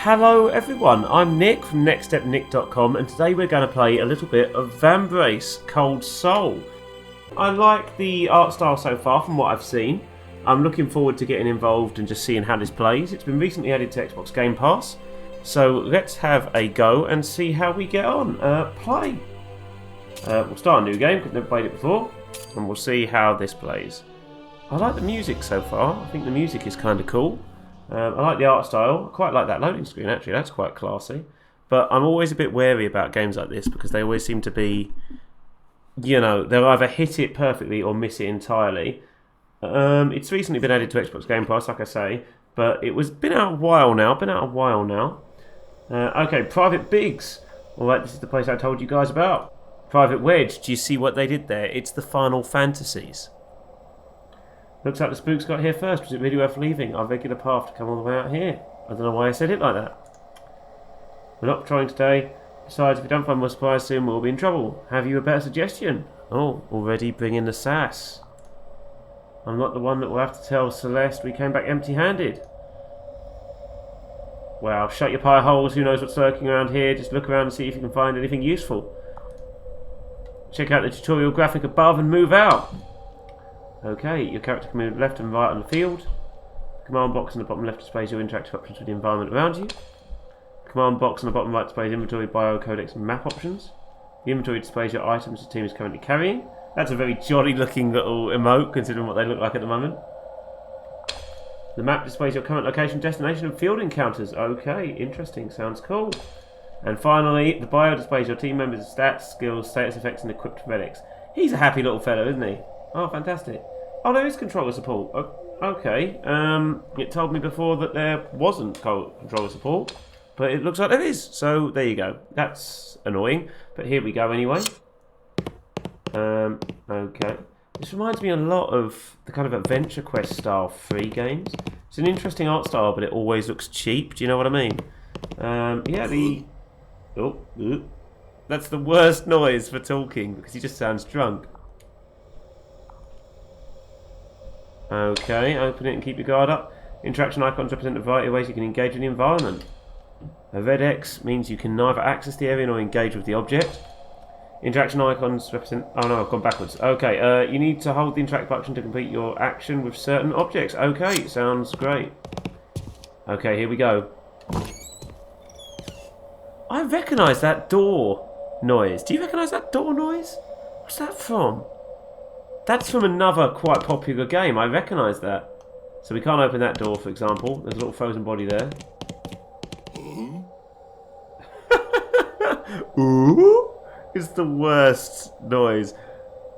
Hello everyone, I'm Nick from nextstepnick.com and today we're going to play a little bit of Vambrace Cold Soul. I like the art style so far from what I've seen. I'm looking forward to getting involved and just seeing how this plays. It's been recently added to Xbox Game Pass, so let's have a go and see how we get on. Play. We'll start a new game because I've never played it before, and we'll see how this plays. I like the music so far. I think the music is kind of cool. I like the art style. I quite like that loading screen actually, that's quite classy. But I'm always a bit wary about games like this because they always seem to be, you know, they'll either hit it perfectly or miss it entirely. It's recently been added to Xbox Game Pass, like I say, but been out a while now. Okay, Private Biggs. Alright, this is the place I told you guys about. Private Wedge, do you see what they did there? It's the Final Fantasies. Looks like the spooks got here first. Was it really worth leaving our regular path to come all the way out here? I don't know why I said it like that. We're not trying today. Besides, if we don't find more supplies soon, we'll be in trouble. Have you a better suggestion? Oh, already bringing the sass. I'm not the one that will have to tell Celeste we came back empty-handed. Well, shut your pie holes. Who knows what's lurking around here? Just look around and see if you can find anything useful. Check out the tutorial graphic above and move out. Okay, your character can move left and right on the field. The command box on the bottom left displays your interactive options with the environment around you. The command box on the bottom right displays inventory, bio, codex and map options. The inventory displays your items the team is currently carrying. That's a very jolly looking little emote considering what they look like at the moment. The map displays your current location, destination and field encounters. Okay, interesting, sounds cool. And finally, the bio displays your team members' stats, skills, status effects and equipped relics. He's a happy little fellow, isn't he? Oh, fantastic. Oh, there is controller support. Okay. It told me before that there wasn't controller support, but it looks like there is. So there you go. That's annoying, but here we go anyway. Okay. This reminds me a lot of the kind of Adventure Quest style free games. It's an interesting art style, but it always looks cheap. Do you know what I mean? Yeah, that's the worst noise for talking because he just sounds drunk. Okay, open it and keep your guard up. Interaction icons represent a variety of ways you can engage with the environment. A red X means you can neither access the area nor engage with the object. Interaction icons represent... Oh no, I've gone backwards. Okay, you need to hold the interact button to complete your action with certain objects. Okay, sounds great. Okay, here we go. I recognise that door noise. Do you recognise that door noise? What's that from? That's from another quite popular game. I recognise that. So we can't open that door, for example. There's a little frozen body there. Ooh! It's the worst noise.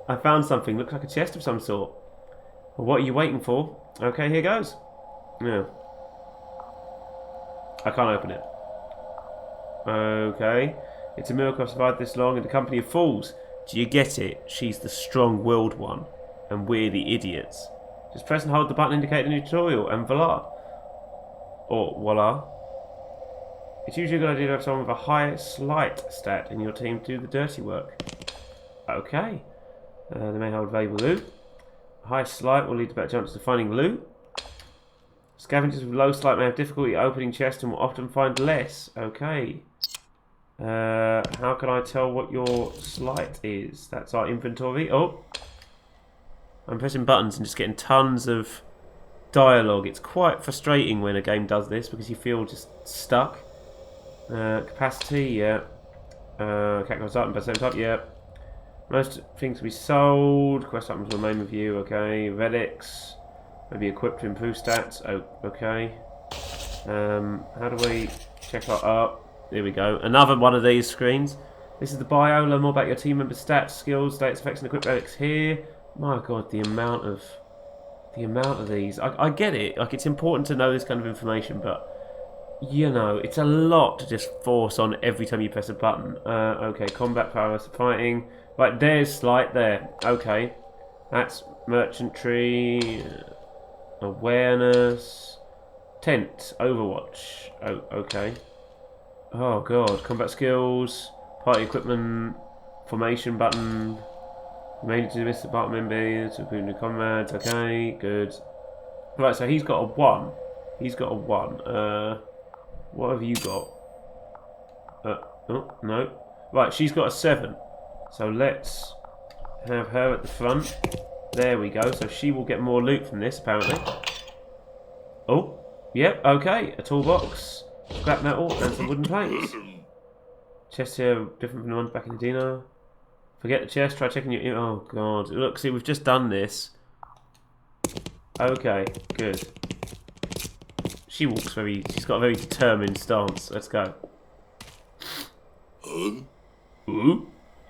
I found something. Looks like a chest of some sort. Well, what are you waiting for? Okay, here goes. Yeah. I can't open it. Okay. It's a miracle I've survived this long in the company of fools. Do you get it? She's the strong-willed one, and we're the idiots. Just press and hold the button indicating the tutorial, and voila. Or voila. It's usually a good idea to have someone with a high sleight stat in your team to do the dirty work. Okay. They may hold valuable loot. High sleight will lead to better chances of finding loot. Scavengers with low sleight may have difficulty opening chests and will often find less. Okay. How can I tell what your sleight is? That's our inventory. Oh, I'm pressing buttons and just getting tons of dialogue. It's quite frustrating when a game does this because you feel just stuck. Capacity, yeah. Cat goes up and percent up, yeah. Most things to be sold. Quest items will remain with you, okay. Relics, maybe equipped to improve stats. Oh, okay. How do we check our art? There we go. Another one of these screens. This is the bio. Learn more about your team members' stats, skills, status effects, and equipped relics here. My God, the amount of these. I get it. Like, it's important to know this kind of information, but you know, it's a lot to just force on every time you press a button. Okay, combat power, fighting. Right, there's sleight there. Okay, that's merchantry, awareness, tent, Overwatch. Oh, okay. Oh God, combat skills, party equipment, formation button, mainly to miss the party members, to recruit new comrades, okay, good. Right, so he's got a 1. He's got a 1. What have you got? Oh, no. Right, she's got a 7. So let's have her at the front. There we go. So she will get more loot from this, apparently. Oh, yep, okay. A toolbox, scrap metal, and some wooden plates. Chest here, different from the ones back in Medina. Forget the chest, try checking your... Oh, God. Look, see, we've just done this. Okay, good. She walks very... She's got a very determined stance. Let's go. Ooh.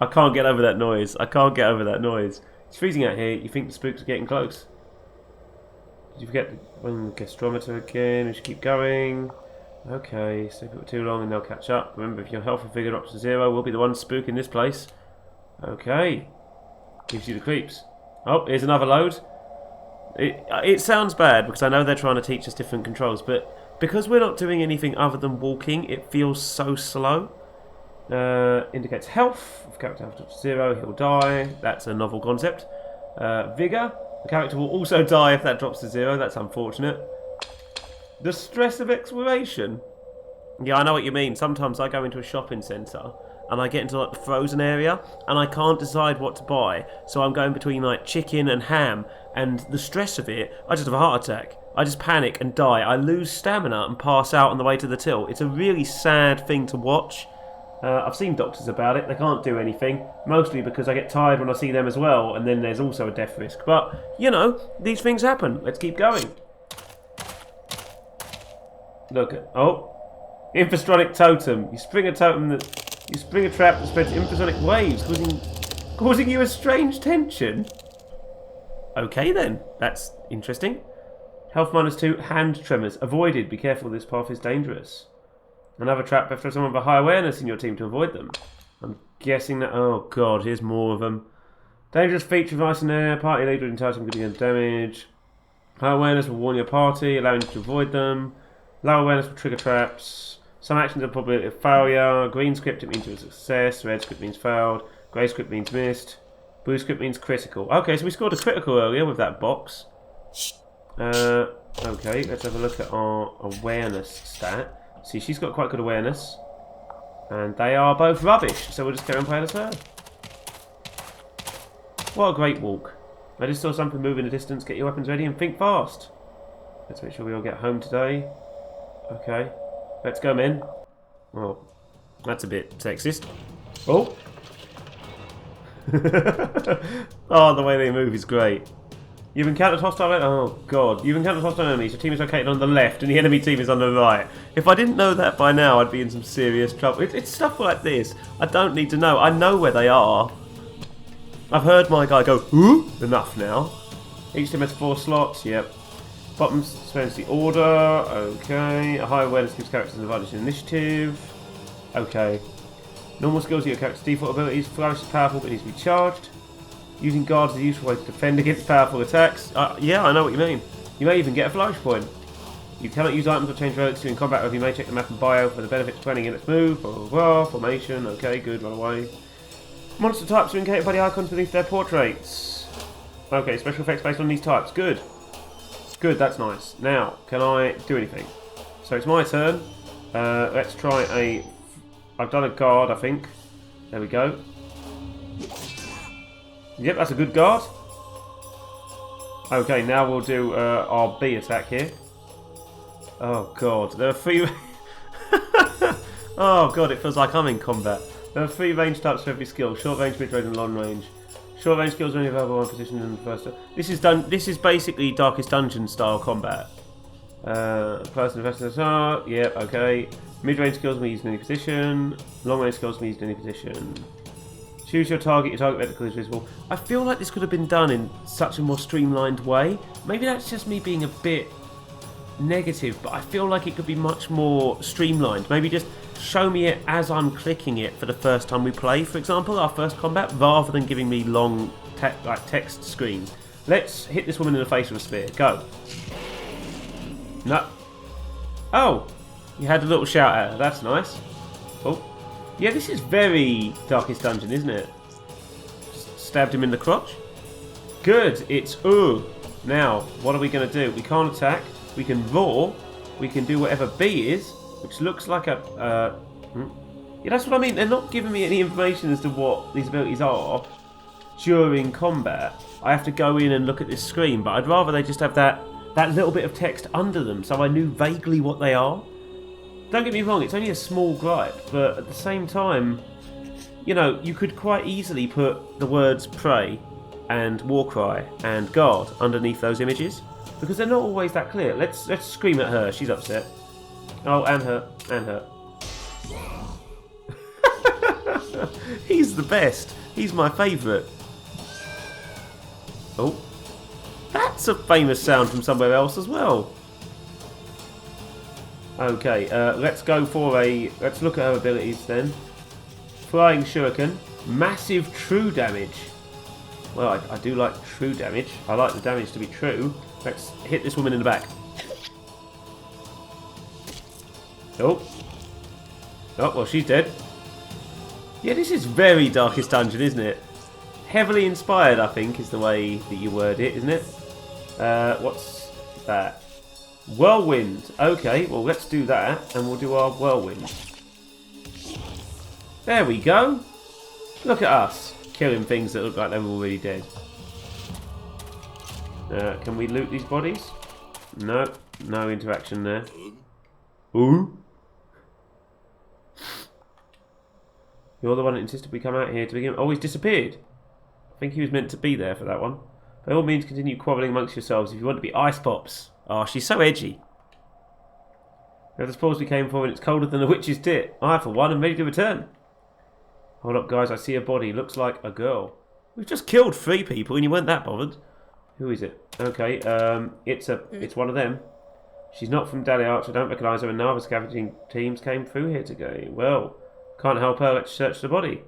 I can't get over that noise. I can't get over that noise. It's freezing out here. You think the spooks are getting close? Did you forget the gastrometer again? We should keep going. Okay, stay put too long and they'll catch up. Remember, if your health and figure drops to 0, we'll be the ones spooking this place. Okay. Gives you the creeps. Oh, here's another load. It sounds bad because I know they're trying to teach us different controls, but because we're not doing anything other than walking, it feels so slow. Indicates health. If character health drops to 0, he'll die. That's a novel concept. Vigor. The character will also die if that drops to 0. That's unfortunate. The stress of exploration. Yeah, I know what you mean. Sometimes I go into a shopping centre and I get into like the frozen area and I can't decide what to buy. So I'm going between like chicken and ham, and the stress of it, I just have a heart attack. I just panic and die. I lose stamina and pass out on the way to the till. It's a really sad thing to watch. I've seen doctors about it. They can't do anything, mostly because I get tired when I see them as well, and then there's also a death risk. But, you know, these things happen. Let's keep going. Look at... Oh. Infrastronic totem. You spring a totem that... You spring a trap that spreads infrastronic waves, causing you a strange tension. Okay then. That's interesting. Health -2, hand tremors. Avoided. Be careful, this path is dangerous. Another trap after someone with a high awareness in your team to avoid them. I'm guessing that... Oh god, here's more of them. Dangerous feature of ice and air. Party leader entitled to getting damage. High awareness will warn your party, allowing you to avoid them. Low awareness will trigger traps. Some actions are probability of failure. Green script, it means it was a success. Red script means failed. Grey script means missed. Blue script means critical. Okay, so we scored a critical earlier with that box. Okay, let's have a look at our awareness stat. See, she's got quite good awareness. And they are both rubbish, so we'll just carry on playing as her. What a great walk. I just saw something move in the distance. Get your weapons ready and think fast. Let's make sure we all get home today. Okay. Let's go, men. Well, that's a bit sexist. Oh! Oh, the way they move is great. You've encountered hostile... Oh, God. You've encountered hostile enemies. Your team is located on the left and the enemy team is on the right. If I didn't know that by now, I'd be in some serious trouble. It's stuff like this. I don't need to know. I know where they are. I've heard my guy go, "Ooh!" Enough now. Each team has 4 slots. Yep. Bottom spends the order. Okay. A high awareness gives characters an advantage in initiative. Okay. Normal skills are your character's default abilities. Flourish is powerful but needs to be charged. Using guards is a useful way to defend against powerful attacks. Yeah, I know what you mean. You may even get a flourish point. You cannot use items or change relics in combat, or you may check the map and bio for the benefits of planning in its move. Blah, blah, blah. Formation. Okay, good. Run away. Monster types are indicated by the icons beneath their portraits. Okay, special effects based on these types. Good. Good, that's nice. Now, can I do anything? So it's my turn. Let's try a... I've done a guard, I think. There we go. Yep, that's a good guard. Okay, now we'll do our B attack here. Oh, God. There are 3... Oh, God, it feels like I'm in combat. There are 3 range types for every skill. Short range, mid range, and long range. Short range skills are only available on position in the first... This is basically Darkest Dungeon style combat. Person investing the yep, okay. Mid range skills can be used in any position. Long range skills can be used in any position. Choose your target vertical is visible. I feel like this could have been done in such a more streamlined way. Maybe that's just me being a bit negative, but I feel like it could be much more streamlined. Maybe just show me it as I'm clicking it for the first time we play, for example, our first combat, rather than giving me long text screens. Let's hit this woman in the face with a spear. Go. No. Oh, you had a little shout at her. That's nice. Oh. Yeah, this is very Darkest Dungeon, isn't it? Stabbed him in the crotch. Good. It's ooh. Now, what are we going to do? We can't attack. We can roar. We can do whatever B is. which looks like a... Yeah, that's what I mean. They're not giving me any information as to what these abilities are during combat. I have to go in and look at this screen, but I'd rather they just have that little bit of text under them so I knew vaguely what they are. Don't get me wrong, it's only a small gripe, but at the same time, you know, you could quite easily put the words pray and warcry and guard underneath those images, because they're not always that clear. Let's scream at her. She's upset. Oh, and her. He's the best. He's my favourite. Oh, that's a famous sound from somewhere else as well. Okay, let's go for let's look at her abilities then. Flying Shuriken, massive true damage. Well, I do like true damage. I like the damage to be true. Let's hit this woman in the back. Oh, well, she's dead. Yeah, this is very Darkest Dungeon, isn't it? Heavily inspired, I think, is the way that you word it, isn't it? What's that? Whirlwind. Okay, well, let's do that, and we'll do our whirlwind. There we go. Look at us, killing things that look like they were already dead. Can we loot these bodies? No, no interaction there. Ooh. You're the one that insisted we come out here to begin. Oh, he's disappeared. I think he was meant to be there for that one. By all means, continue quarrelling amongst yourselves if you want to be ice pops. Oh, she's so edgy. We have the spores we came for, and it's colder than a witch's tit. I, for one, am ready to return. Hold up, guys. I see a body. Looks like a girl. We've just killed 3 people, and you weren't that bothered. Who is it? Okay, it's one of them. She's not from Daliarch. I don't recognise her, and none of the scavenging teams came through here today. Well, can't help her. Let's search the body.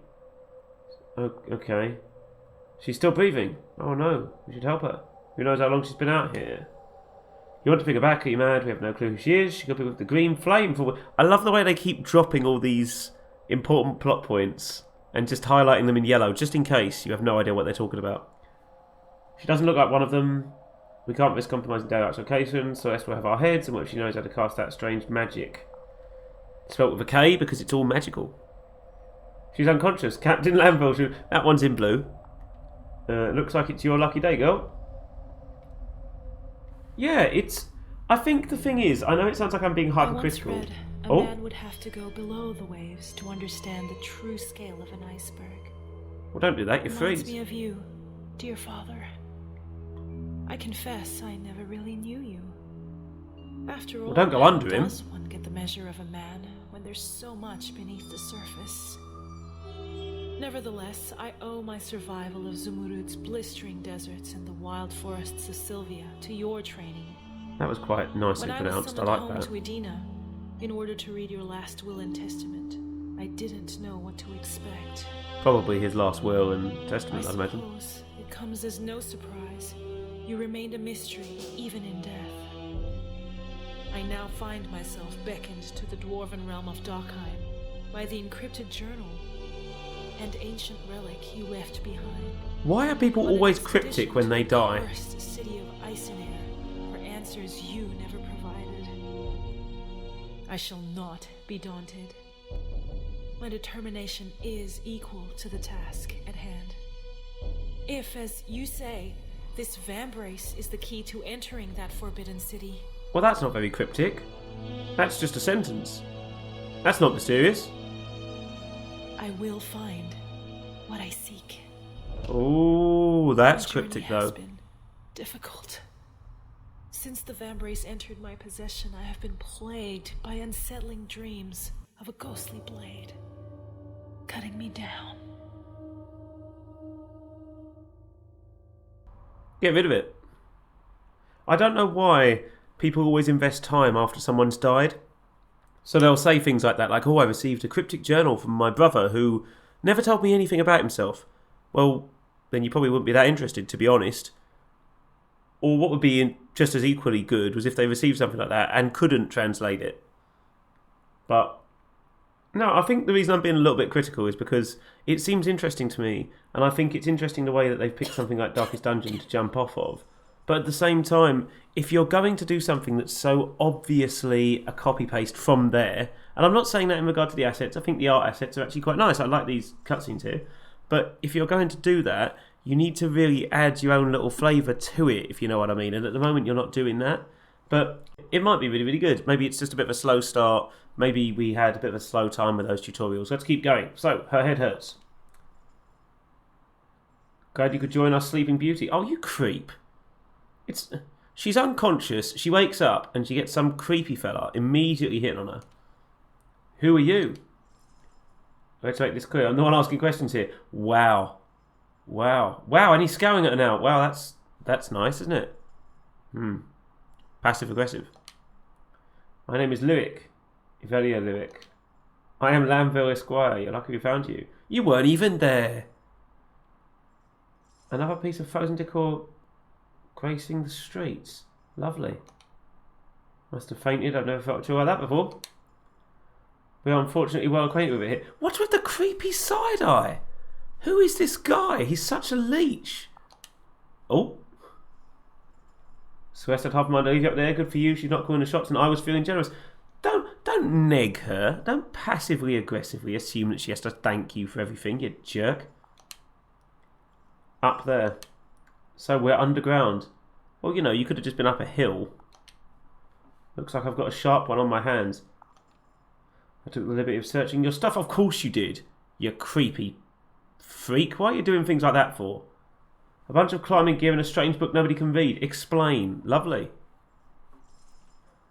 Okay. She's still breathing. Oh no, we should help her. Who knows how long she's been out here? You want to pick her back? Are you mad? We have no clue who she is. She could be with the green flame. I love the way they keep dropping all these important plot points and just highlighting them in yellow, just in case you have no idea what they're talking about. She doesn't look like one of them. We can't risk compromising Daliarch's location, so Esther will have our heads, and what if she knows how to cast that strange magic? Spelt with a K because it's all magical. She's unconscious. Captain Lamville. That one's in blue. Looks like it's your lucky day, girl. Yeah, it's... I think the thing is, I know it sounds like I'm being hypercritical. I once read a man would have to go below the waves to understand the true scale of an iceberg. Well, don't do that. You're freeze. Reminds me of you, dear father. I confess I never really knew you. After all, well, don't go under him. Does one get the measure of a man when there's so much beneath the surface? Nevertheless, I owe my survival of Zumurud's blistering deserts and the wild forests of Sylvia to your training. That was quite nicely pronounced. I like that. When I was summoned home to Edina, in order to read your last will and testament, I didn't know what to expect. Probably his last will and testament, I'd imagine. I suppose it comes as no surprise. You remained a mystery, even in death. I now find myself beckoned to the dwarven realm of Darkheim by the encrypted journal and ancient relic you left behind. Why are people always cryptic when they die? The cursed city of ice and air, for answers you never provided. I shall not be daunted. My determination is equal to the task at hand. If, as you say, this Vambrace is the key to entering that forbidden city. Well, that's not very cryptic. That's just a sentence. That's not mysterious. I will find what I seek. Oh, that's My journey cryptic, has though. been difficult. Since the Vambrace entered my possession, I have been plagued by unsettling dreams of a ghostly blade cutting me down. Get rid of it. I don't know why people always invest time after someone's died. So they'll say things like that, like, oh, I received a cryptic journal from my brother who never told me anything about himself. Well, then you probably wouldn't be that interested, to be honest. Or what would be just as equally good was if they received something like that and couldn't translate it. But no, I think the reason I'm being a little bit critical is because it seems interesting to me, and I think it's interesting the way that they've picked something like Darkest Dungeon to jump off of. But at the same time, if you're going to do something that's so obviously a copy-paste from there, and I'm not saying that in regard to the assets, I think the art assets are actually quite nice. I like these cutscenes here. But if you're going to do that, you need to really add your own little flavour to it, if you know what I mean. And at the moment, you're not doing that. But it might be really, really good. Maybe it's just a bit of a slow start. Maybe we had a bit of a slow time with those tutorials. Let's keep going. So, her head hurts. Glad you could join our Sleeping Beauty. Oh, you creep. She's unconscious. She wakes up and she gets some creepy fella immediately hitting on her. Who are you? Let's make this clear. I'm the one asking questions here. Wow. Wow. Wow, and he's scowling at her now. Wow, that's nice, isn't it? Passive aggressive. My name is Lyric. Evelia Lyric. I am Lambville Esquire. You're lucky we found you. You weren't even there. Another piece of frozen decor gracing the streets. Lovely. Must have fainted. I've never felt sure like that before. We are unfortunately well acquainted with it here. What's with the creepy side eye? Who is this guy? He's such a leech. Oh. Celeste had half a mind to leave you up there. Good for you. She's not calling the shots and I was feeling generous. Don't neg her. Don't passively aggressively assume that she has to thank you for everything, you jerk. Up there. So we're underground. Well, you know, you could have just been up a hill. Looks like I've got a sharp one on my hands. I took the liberty of searching your stuff. Of course you did, you creepy freak. Why are you doing things like that for? A bunch of climbing gear and a strange book nobody can read. Explain. Lovely.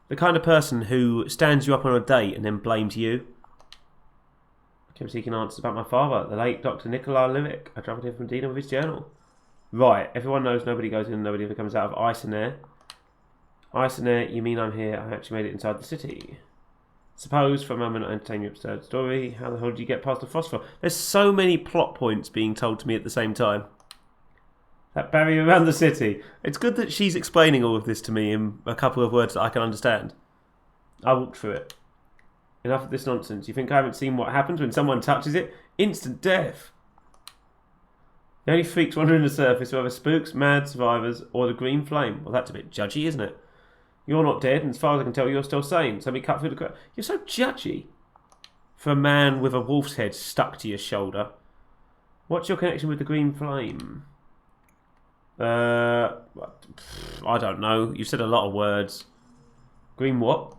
The kind of person who stands you up on a date and then blames you. I kept seeking answers about my father, the late Dr. Nikolai Lyric. I travelled here from dealing with his journal. Right, everyone knows nobody goes in and nobody ever comes out of ice and air. Ice and air, you mean I'm here? I actually made it inside the city. Suppose for a moment I entertain your absurd story. How the hell did you get past the phosphor? There's so many plot points being told to me at the same time. That barrier around the city. It's good that she's explaining all of this to me in a couple of words that I can understand. I walked through it. Enough of this nonsense. You think I haven't seen what happens when someone touches it? Instant death. The only freaks wandering the surface are either spooks, mad survivors, or the green flame. Well, that's a bit judgy, isn't it? You're not dead, and as far as I can tell, you're still sane. So we cut through the crowd. You're so judgy. For a man with a wolf's head stuck to your shoulder. What's your connection with the green flame? I don't know. You've said a lot of words. Green what?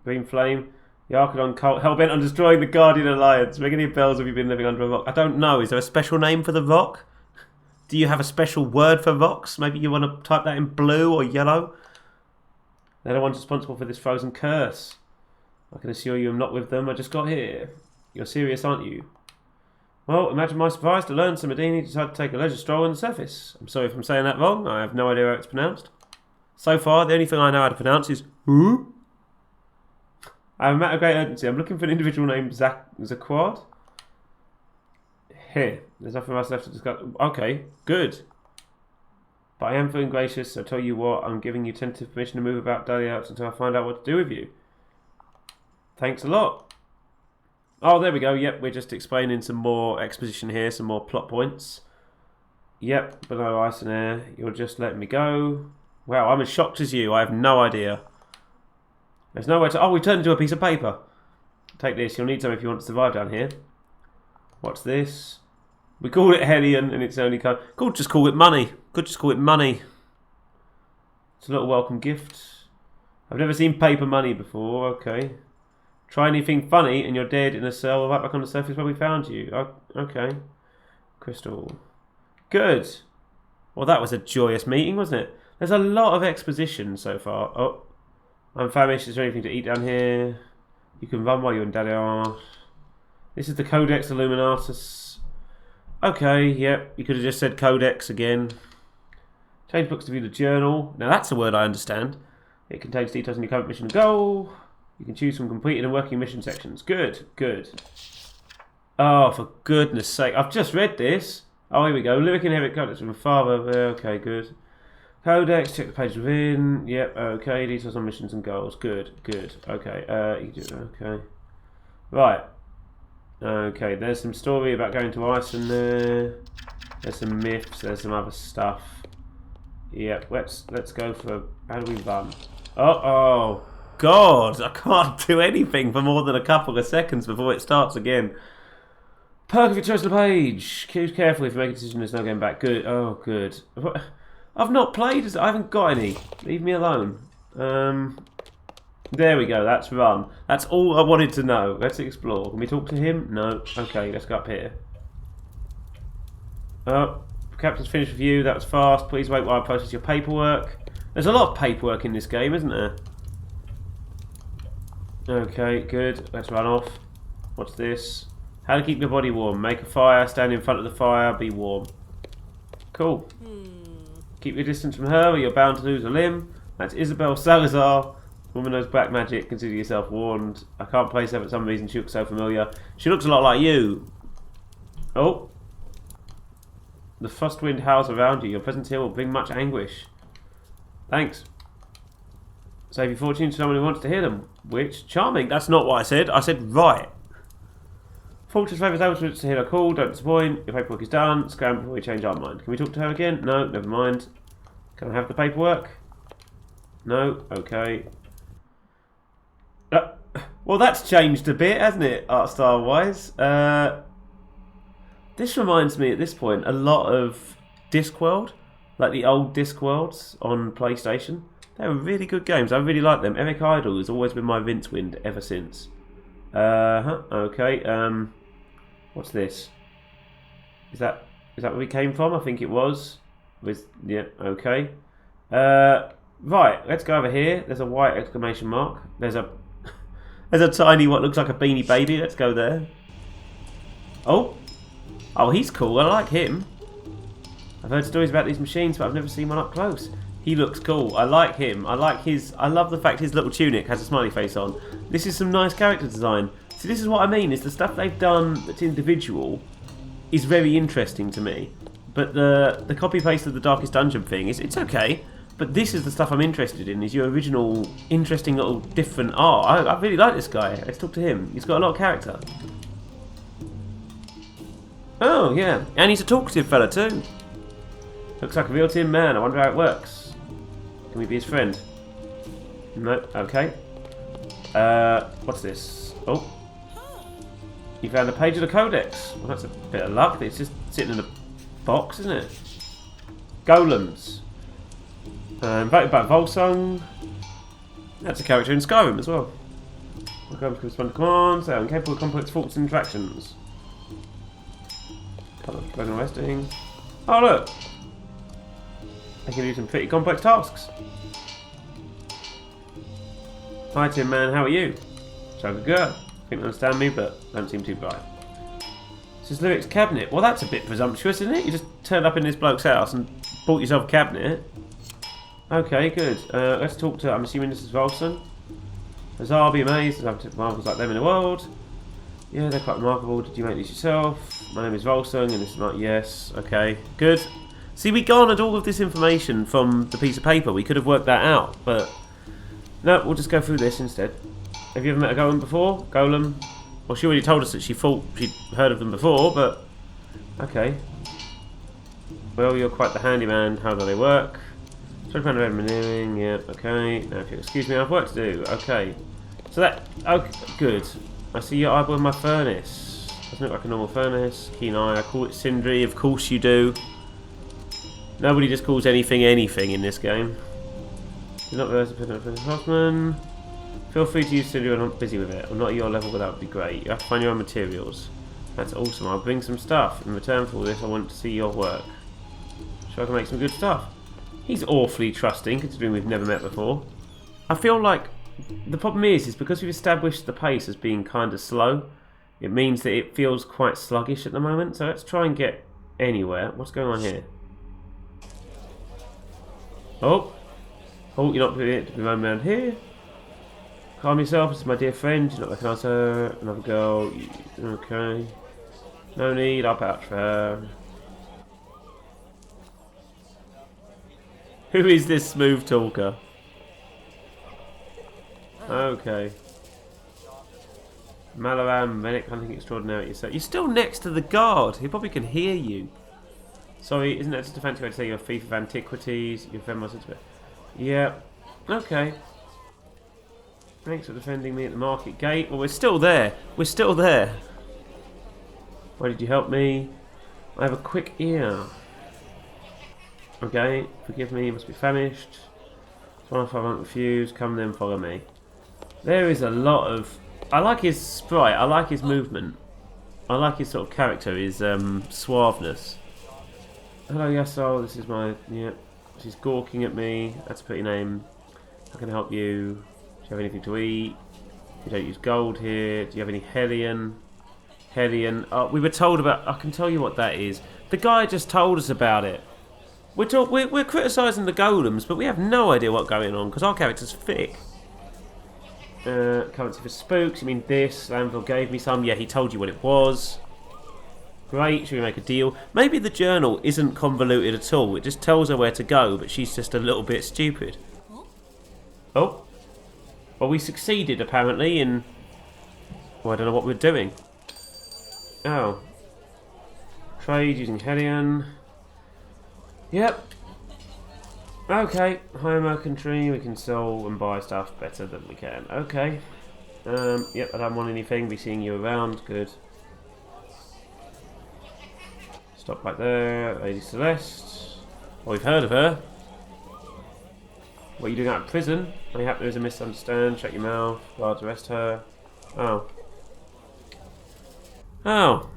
Green flame. The Archidon cult hell-bent on destroying the Guardian Alliance. Ring any bells have you been living under a rock? I don't know. Is there a special name for the rock? Do you have a special word for rocks? Maybe you want to type that in blue or yellow? They're the ones responsible for this frozen curse. I can assure you I'm not with them. I just got here. You're serious, aren't you? Well, imagine my surprise to learn Sammadini decided to take a leisure stroll on the surface. I'm sorry if I'm saying that wrong. I have no idea how it's pronounced. So far, the only thing I know how to pronounce is who? I have a matter of great urgency. I'm looking for an individual named Zaquad. Here. There's nothing else left to discuss. Okay, good. But I am feeling gracious, so I tell you what, I'm giving you tentative permission to move about daily outs until I find out what to do with you. Thanks a lot. Oh, there we go. Yep, we're just explaining some more exposition here, some more plot points. Yep, below ice and air. You're just letting me go. Wow, I'm as shocked as you. I have no idea. There's nowhere to... Oh, we turned into a piece of paper. Take this. You'll need some if you want to survive down here. What's this? We call it Hellion, and it's only... Could just call it money. Could just call it money. It's a little welcome gift. I've never seen paper money before. Okay. Try anything funny and you're dead in a cell right back on the surface where we found you. Oh, okay. Crystal. Good. Well, that was a joyous meeting, wasn't it? There's a lot of exposition so far. Oh, I'm famished. Is there anything to eat down here? You can run while you're in Daliar. This is the Codex Illuminatus. Okay, yep. You could have just said Codex again. Change books to view the journal. Now that's a word I understand. It contains details on your current mission and goal. You can choose from completed and working mission sections. Good, good. Oh, for goodness sake. I've just read this. Oh, here we go. Lyric inherit codex from father. Okay, good. Codex, check the page within. Yep, okay. Details on missions and goals. Good, good. Okay, okay. Right. Okay, there's some story about going to Ice and there. There's some myths. There's some other stuff. Yeah, let's go for... How do we run? Oh, God! I can't do anything for more than a couple of seconds before it starts again. Perk of your choice on the page. Choose carefully if you make a decision. There's no going back. Good. Oh, good. I've not played. I haven't got any. Leave me alone. There we go. That's run. That's all I wanted to know. Let's explore. Can we talk to him? No. Okay, let's go up here. Oh, Captain's finished review. That was fast. Please wait while I process your paperwork. There's a lot of paperwork in this game, isn't there? Okay, good. Let's run off. What's this? How to keep your body warm. Make a fire. Stand in front of the fire. Be warm. Cool. Keep your distance from her or you're bound to lose a limb. That's Isabel Salazar. Woman knows black magic. Consider yourself warned. I can't place her for some reason. She looks so familiar. She looks a lot like you. Oh. The frost wind howls around you. Your presence here will bring much anguish. Thanks. Save your fortune to someone who wants to hear them. Which? Charming. That's not what I said. I said right. Fortress favours outwards to hear her call. Don't disappoint. Your paperwork is done. Scram before we change our mind. Can we talk to her again? No, never mind. Can I have the paperwork? No. Okay. Well, that's changed a bit, hasn't it, art style wise? This reminds me at this point a lot of Discworld, like the old Discworlds on PlayStation. They were really good games. I really like them. Eric Idle has always been my Rincewind ever since. Okay. What's this? Is that where we came from? I think it was. Yeah. Okay. Right. Let's go over here. There's a white exclamation mark. There's a tiny what looks like a Beanie Baby. Let's go there. Oh, he's cool. I like him. I've heard stories about these machines, but I've never seen one up close. He looks cool. I like him. I love the fact his little tunic has a smiley face on. This is some nice character design. See, this is what I mean, is the stuff they've done that's individual is very interesting to me. But the copy-paste of the Darkest Dungeon thing, it's okay. But this is the stuff I'm interested in, is your original, interesting little different art. I really like this guy. Let's talk to him. He's got a lot of character. Oh, yeah. And he's a talkative fella, too. Looks like a real tin man. I wonder how it works. Can we be his friend? No. Okay. What's this? Oh. You found a page of the Codex. Well, that's a bit of luck. It's just sitting in a box, isn't it? Golems. Invited by Volsung. That's a character in Skyrim as well. Golems correspond to commands. They are incapable of complex thoughts and interactions. Colour of Glen Resting. Oh, look. They can do some pretty complex tasks. Hi Tin Man, how are you? So good. Think you understand me, but don't seem too bright. This is Lyric's cabinet. Well, that's a bit presumptuous, isn't it? You just turned up in this bloke's house and bought yourself a cabinet. Okay, good. Let's talk to... I'm assuming this is Volson. Huzzah, be amazed. There's other marvels like them in the world. Yeah, they're quite remarkable. Did you make these yourself? My name is Volson, and this is not... Yes. Okay, good. See, we garnered all of this information from the piece of paper. We could have worked that out, but... No, we'll just go through this instead. Have you ever met a golem before? Golem? Well, she already told us that she thought she'd heard of them before, but... Okay. Well, you're quite the handyman. How do they work? So kind of engineering, yeah, okay. Now if you'll excuse me, I have work to do. Okay. So that... Okay, good. I see your eyeball in my furnace. Doesn't look like a normal furnace. Keen eye. I call it Sindri. Of course you do. Nobody just calls anything in this game. You're not realised to Hoffman. Feel free to use Sindri when I'm not busy with it. I'm not at your level, but that would be great. You have to find your own materials. That's awesome. I'll bring some stuff. In return for all this, I want to see your work. Sure I can make some good stuff. He's awfully trusting, considering we've never met before. I feel like the problem is because we've established the pace as being kind of slow, it means that it feels quite sluggish at the moment. So let's try and get anywhere. What's going on here? Oh, you're not going to be roaming around here. Calm yourself, this is my dear friend. You not recognise her. Another girl. Okay. No need, I'll vouch for her. Who is this smooth talker? Okay. Malaram, medic hunting extraordinary yourself. You're still next to the guard. He probably can hear you. Sorry, isn't that just a fancy way to say you're a thief of antiquities? You're Vambrace. Yeah. Okay. Thanks for defending me at the market gate. Well, we're still there. We're still there. Why did you help me? I have a quick ear. Okay. Forgive me. You must be famished. One if I won't refuse. Come then, follow me. There is a lot of... I like his sprite. I like his movement. I like his sort of character. His suaveness. Hello, Yasuo. This is my... Yeah. She's gawking at me. That's a pretty name. How can I help you? Do you have anything to eat? You don't use gold here. Do you have any Hellion? Hellion. Oh, we were told about... I can tell you what that is. The guy just told us about it. We're criticising the golems, but we have no idea what's going on because our character's thick. Currency for spooks. You mean this? Lanville gave me some. Yeah, he told you what it was. Great. Should we make a deal? Maybe the journal isn't convoluted at all. It just tells her where to go, but she's just a little bit stupid. Oh. Well, we succeeded apparently in... Well, I don't know what we're doing. Oh. Trade using Hellion. Yep. Okay. Higher mercantry. We can sell and buy stuff better than we can. Okay. Yep. I don't want anything. Be seeing you around. Good. Stop right there. Lady Celeste. Well, we've heard of her. What are you doing out of prison? I hope there is a misunderstanding. Shut your mouth. Guards arrest her. Oh. Oh.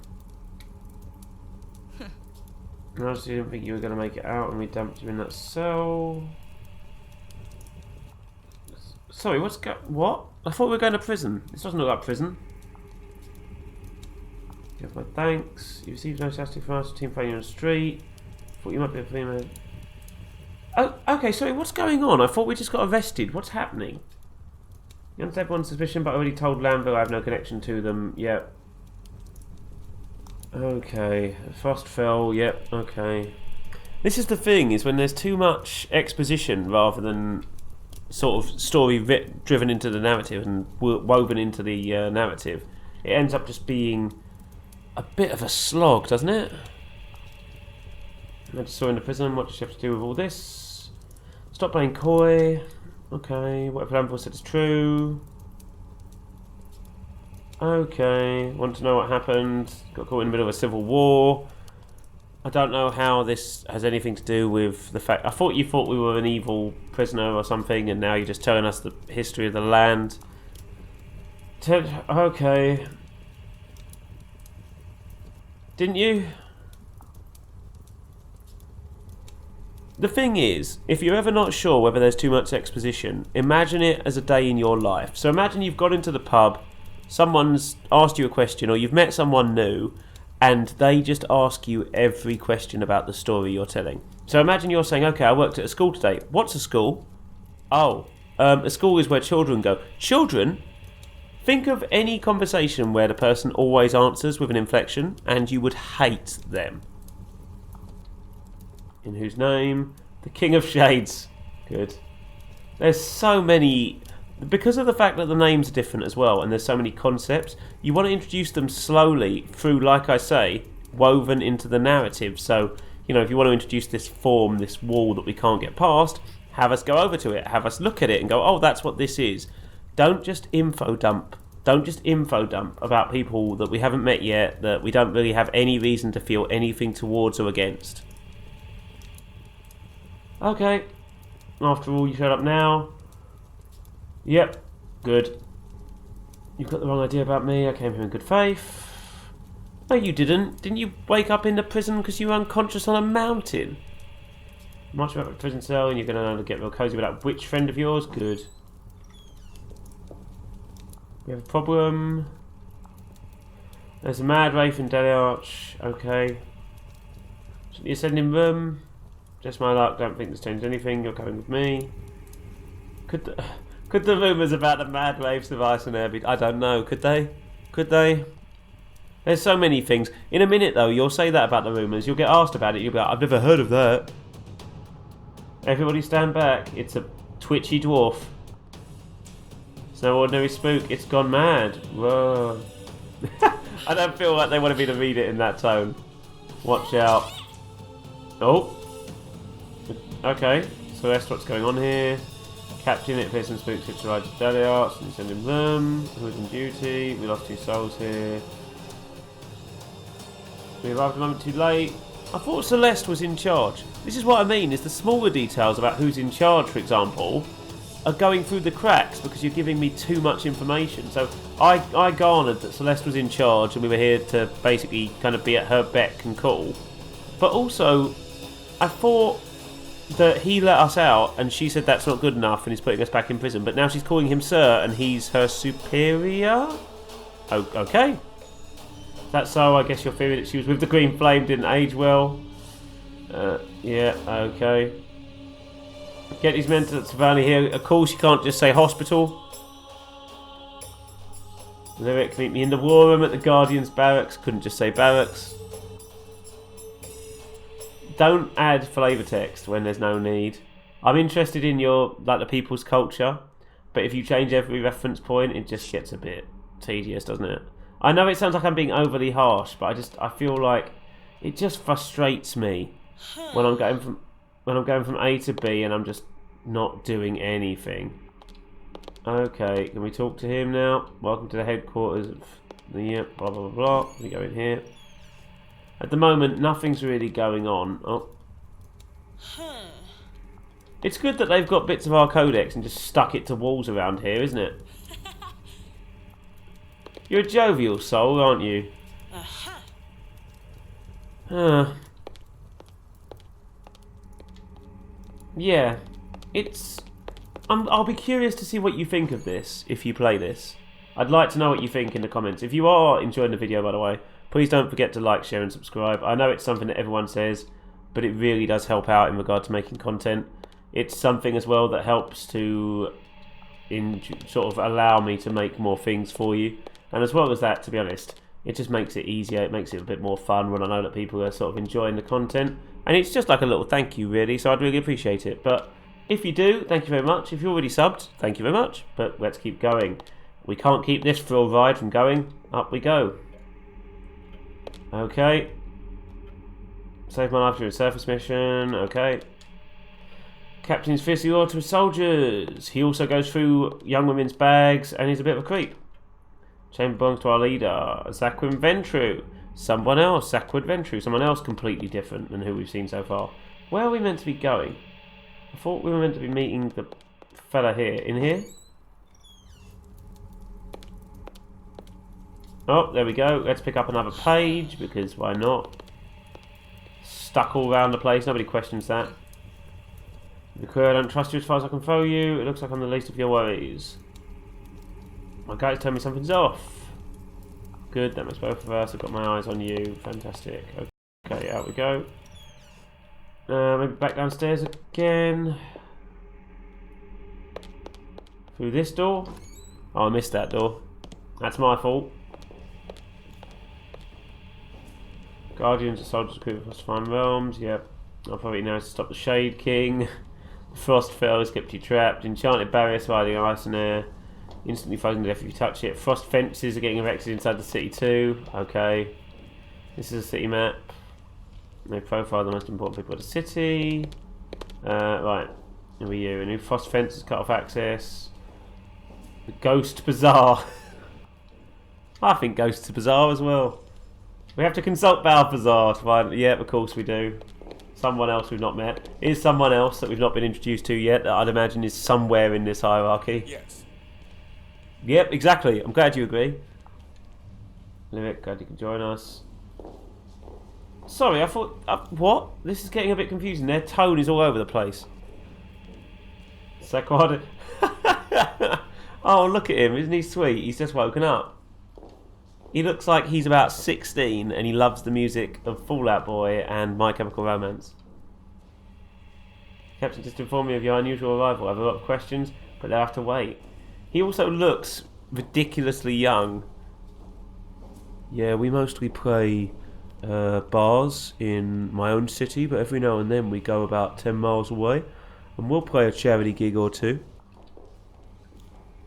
I honestly didn't think you were going to make it out and we dumped you in that cell. Sorry, what? I thought we were going to prison. This doesn't look like prison. Give my thanks. You received no satisfaction from us. Team playing on the street. Thought you might be a female. Oh, okay, sorry, what's going on? I thought we just got arrested. What's happening? You understand everyone's suspicion, but I already told Lanville I have no connection to them. Yep. Okay, Frost fell, yep, okay. This is the thing, is when there's too much exposition rather than sort of story driven into the narrative and woven into the narrative, it ends up just being a bit of a slog, doesn't it? I just saw in the prison, what does she have to do with all this? Stop playing coy. Okay, whatever Lanville said is true. Okay, want to know what happened. Got caught in the middle of a civil war. I don't know how this has anything to do with the fact... I thought you thought we were an evil prisoner or something, and now you're just telling us the history of the land. Okay. Didn't you? The thing is, if you're ever not sure whether there's too much exposition, imagine it as a day in your life. So imagine you've got into the pub, someone's asked you a question, or you've met someone new, and they just ask you every question about the story you're telling. So imagine you're saying, okay, I worked at a school today. What's a school? Oh, a school is where children go. Children? Think of any conversation where the person always answers with an inflection, and you would hate them. In whose name? The King of Shades. Good. There's so many... Because of the fact that the names are different as well, and there's so many concepts, you want to introduce them slowly through, like I say, woven into the narrative. So, you know, if you want to introduce this form, this wall that we can't get past, have us go over to it, have us look at it and go, oh, that's what this is. Don't just info dump. Don't just info dump about people that we haven't met yet, that we don't really have any reason to feel anything towards or against. Okay. After all, you showed up now. Yep, good. You've got the wrong idea about me. I came here in good faith. No, you didn't. Didn't you wake up in the prison because you were unconscious on a mountain? March about the prison cell and you're going to get real cozy with that witch friend of yours? Good. We have a problem. There's a mad wraith in Delhi Arch. Okay. Shouldn't you send him room? Just my luck. Don't think this changed anything. You're coming with me. Could the rumours about the mad waves of ice and air be... I don't know. Could they? Could they? There's so many things. In a minute, though, you'll say that about the rumours. You'll get asked about it. You'll be like, I've never heard of that. Everybody stand back. It's a twitchy dwarf. It's no ordinary spook. It's gone mad. Whoa. I don't feel like they wanted me to read it in that tone. Watch out. Oh. Okay. Celeste, what's going on here? Captain, it appears some spooks have arrived to Daily Arts and sending them. Who's on duty? We lost 2 souls here. We arrived a moment too late. I thought Celeste was in charge. This is what I mean, is the smaller details about who's in charge, for example, are going through the cracks because you're giving me too much information. So I garnered that Celeste was in charge and we were here to basically kind of be at her beck and call. But also, I thought that he let us out and she said that's not good enough and he's putting us back in prison. But now she's calling him sir and he's her superior? Oh, okay. That's so. I guess your theory that she was with the Green Flame didn't age well. Yeah, okay. Get these men to Savannah here. Of course, you can't just say hospital. Lyric, meet me in the war room at the Guardian's barracks. Couldn't just say barracks. Don't add flavour text when there's no need. I'm interested in your, like, the people's culture, but if you change every reference point, it just gets a bit tedious, doesn't it? I know it sounds like I'm being overly harsh, but I feel like it just frustrates me when I'm going from A to B and I'm just not doing anything. Okay, can we talk to him now? Welcome to the headquarters of the blah blah blah blah. We go in here. At the moment, nothing's really going on. Oh. It's good that they've got bits of our codex and just stuck it to walls around here, isn't it? You're a jovial soul, aren't you? Yeah. It's... I'll be curious to see what you think of this, if you play this. I'd like to know what you think in the comments. If you are enjoying the video, by the way, please don't forget to like, share and subscribe. I know it's something that everyone says, but it really does help out in regard to making content. It's something as well that helps to sort of allow me to make more things for you. And as well as that, to be honest, it just makes it easier. It makes it a bit more fun when I know that people are sort of enjoying the content. And it's just like a little thank you, really, so I'd really appreciate it. But if you do, thank you very much. If you're already subbed, thank you very much. But let's keep going. We can't keep this thrill ride from going. Up we go. Okay. Save my life during a surface mission. Okay. Captain's fiercely loyal to his soldiers. He also goes through young women's bags and he's a bit of a creep. Chamber belongs to our leader, Zaquin Ventru. Someone else, Zaquin Ventru. Someone else completely different than who we've seen so far. Where are we meant to be going? I thought we were meant to be meeting the fella here. In here? Oh, there we go. Let's pick up another page, because why not? Stuck all around the place. Nobody questions that. The crew, I don't trust you as far as I can throw you. It looks like I'm the least of your worries. My guy's telling me something's off. Good, that makes both of us. I've got my eyes on you. Fantastic. Okay, out we go. Maybe back downstairs again. Through this door. Oh, I missed that door. That's my fault. Guardians of soldiers equipped with fine realms. Yep. I'll probably now to stop the Shade King. Frost Fell has kept you trapped. Enchanted barrier surrounding ice and air. Instantly frozen to death if you touch it. Frost fences are getting erected inside the city too. Okay. This is a city map. They profile the most important people of the city. Right. Who are you? A new frost fence has cut off access. The Ghost Bazaar. I think Ghost Bazaar as well. We have to consult Balthazar to find... Yeah, of course we do. Someone else we've not met. Is someone else that we've not been introduced to yet that I'd imagine is somewhere in this hierarchy. Yes. Yep, exactly. I'm glad you agree. Lyric, glad you can join us. Sorry, I thought... what? This is getting a bit confusing. Their tone is all over the place. Saquad. Oh, look at him. Isn't he sweet? He's just woken up. He looks like he's about 16 and he loves the music of Fall Out Boy and My Chemical Romance. Captain, just inform me of your unusual arrival. I have a lot of questions, but they'll have to wait. He also looks ridiculously young. Yeah, we mostly play bars in my own city, but every now and then we go about 10 miles away and we'll play a charity gig or two.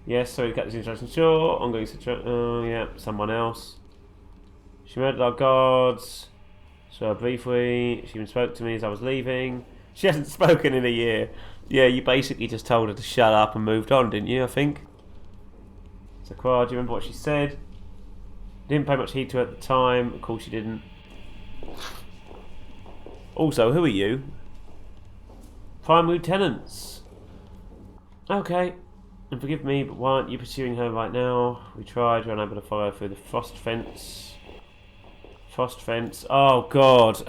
Yes, so we got this instruction. Sure, ongoing situation. Oh, yeah, someone else. She murdered our guards. So briefly, she even spoke to me as I was leaving. She hasn't spoken in a year. Yeah, you basically just told her to shut up and moved on, didn't you, I think? So, Qua, do you remember what she said? Didn't pay much heed to her at the time. Of course you didn't. Also, who are you? Prime Lieutenants. Okay. And forgive me, but why aren't you pursuing her right now? We tried, we were unable to follow her through the frost fence. Frost fence. Oh, God.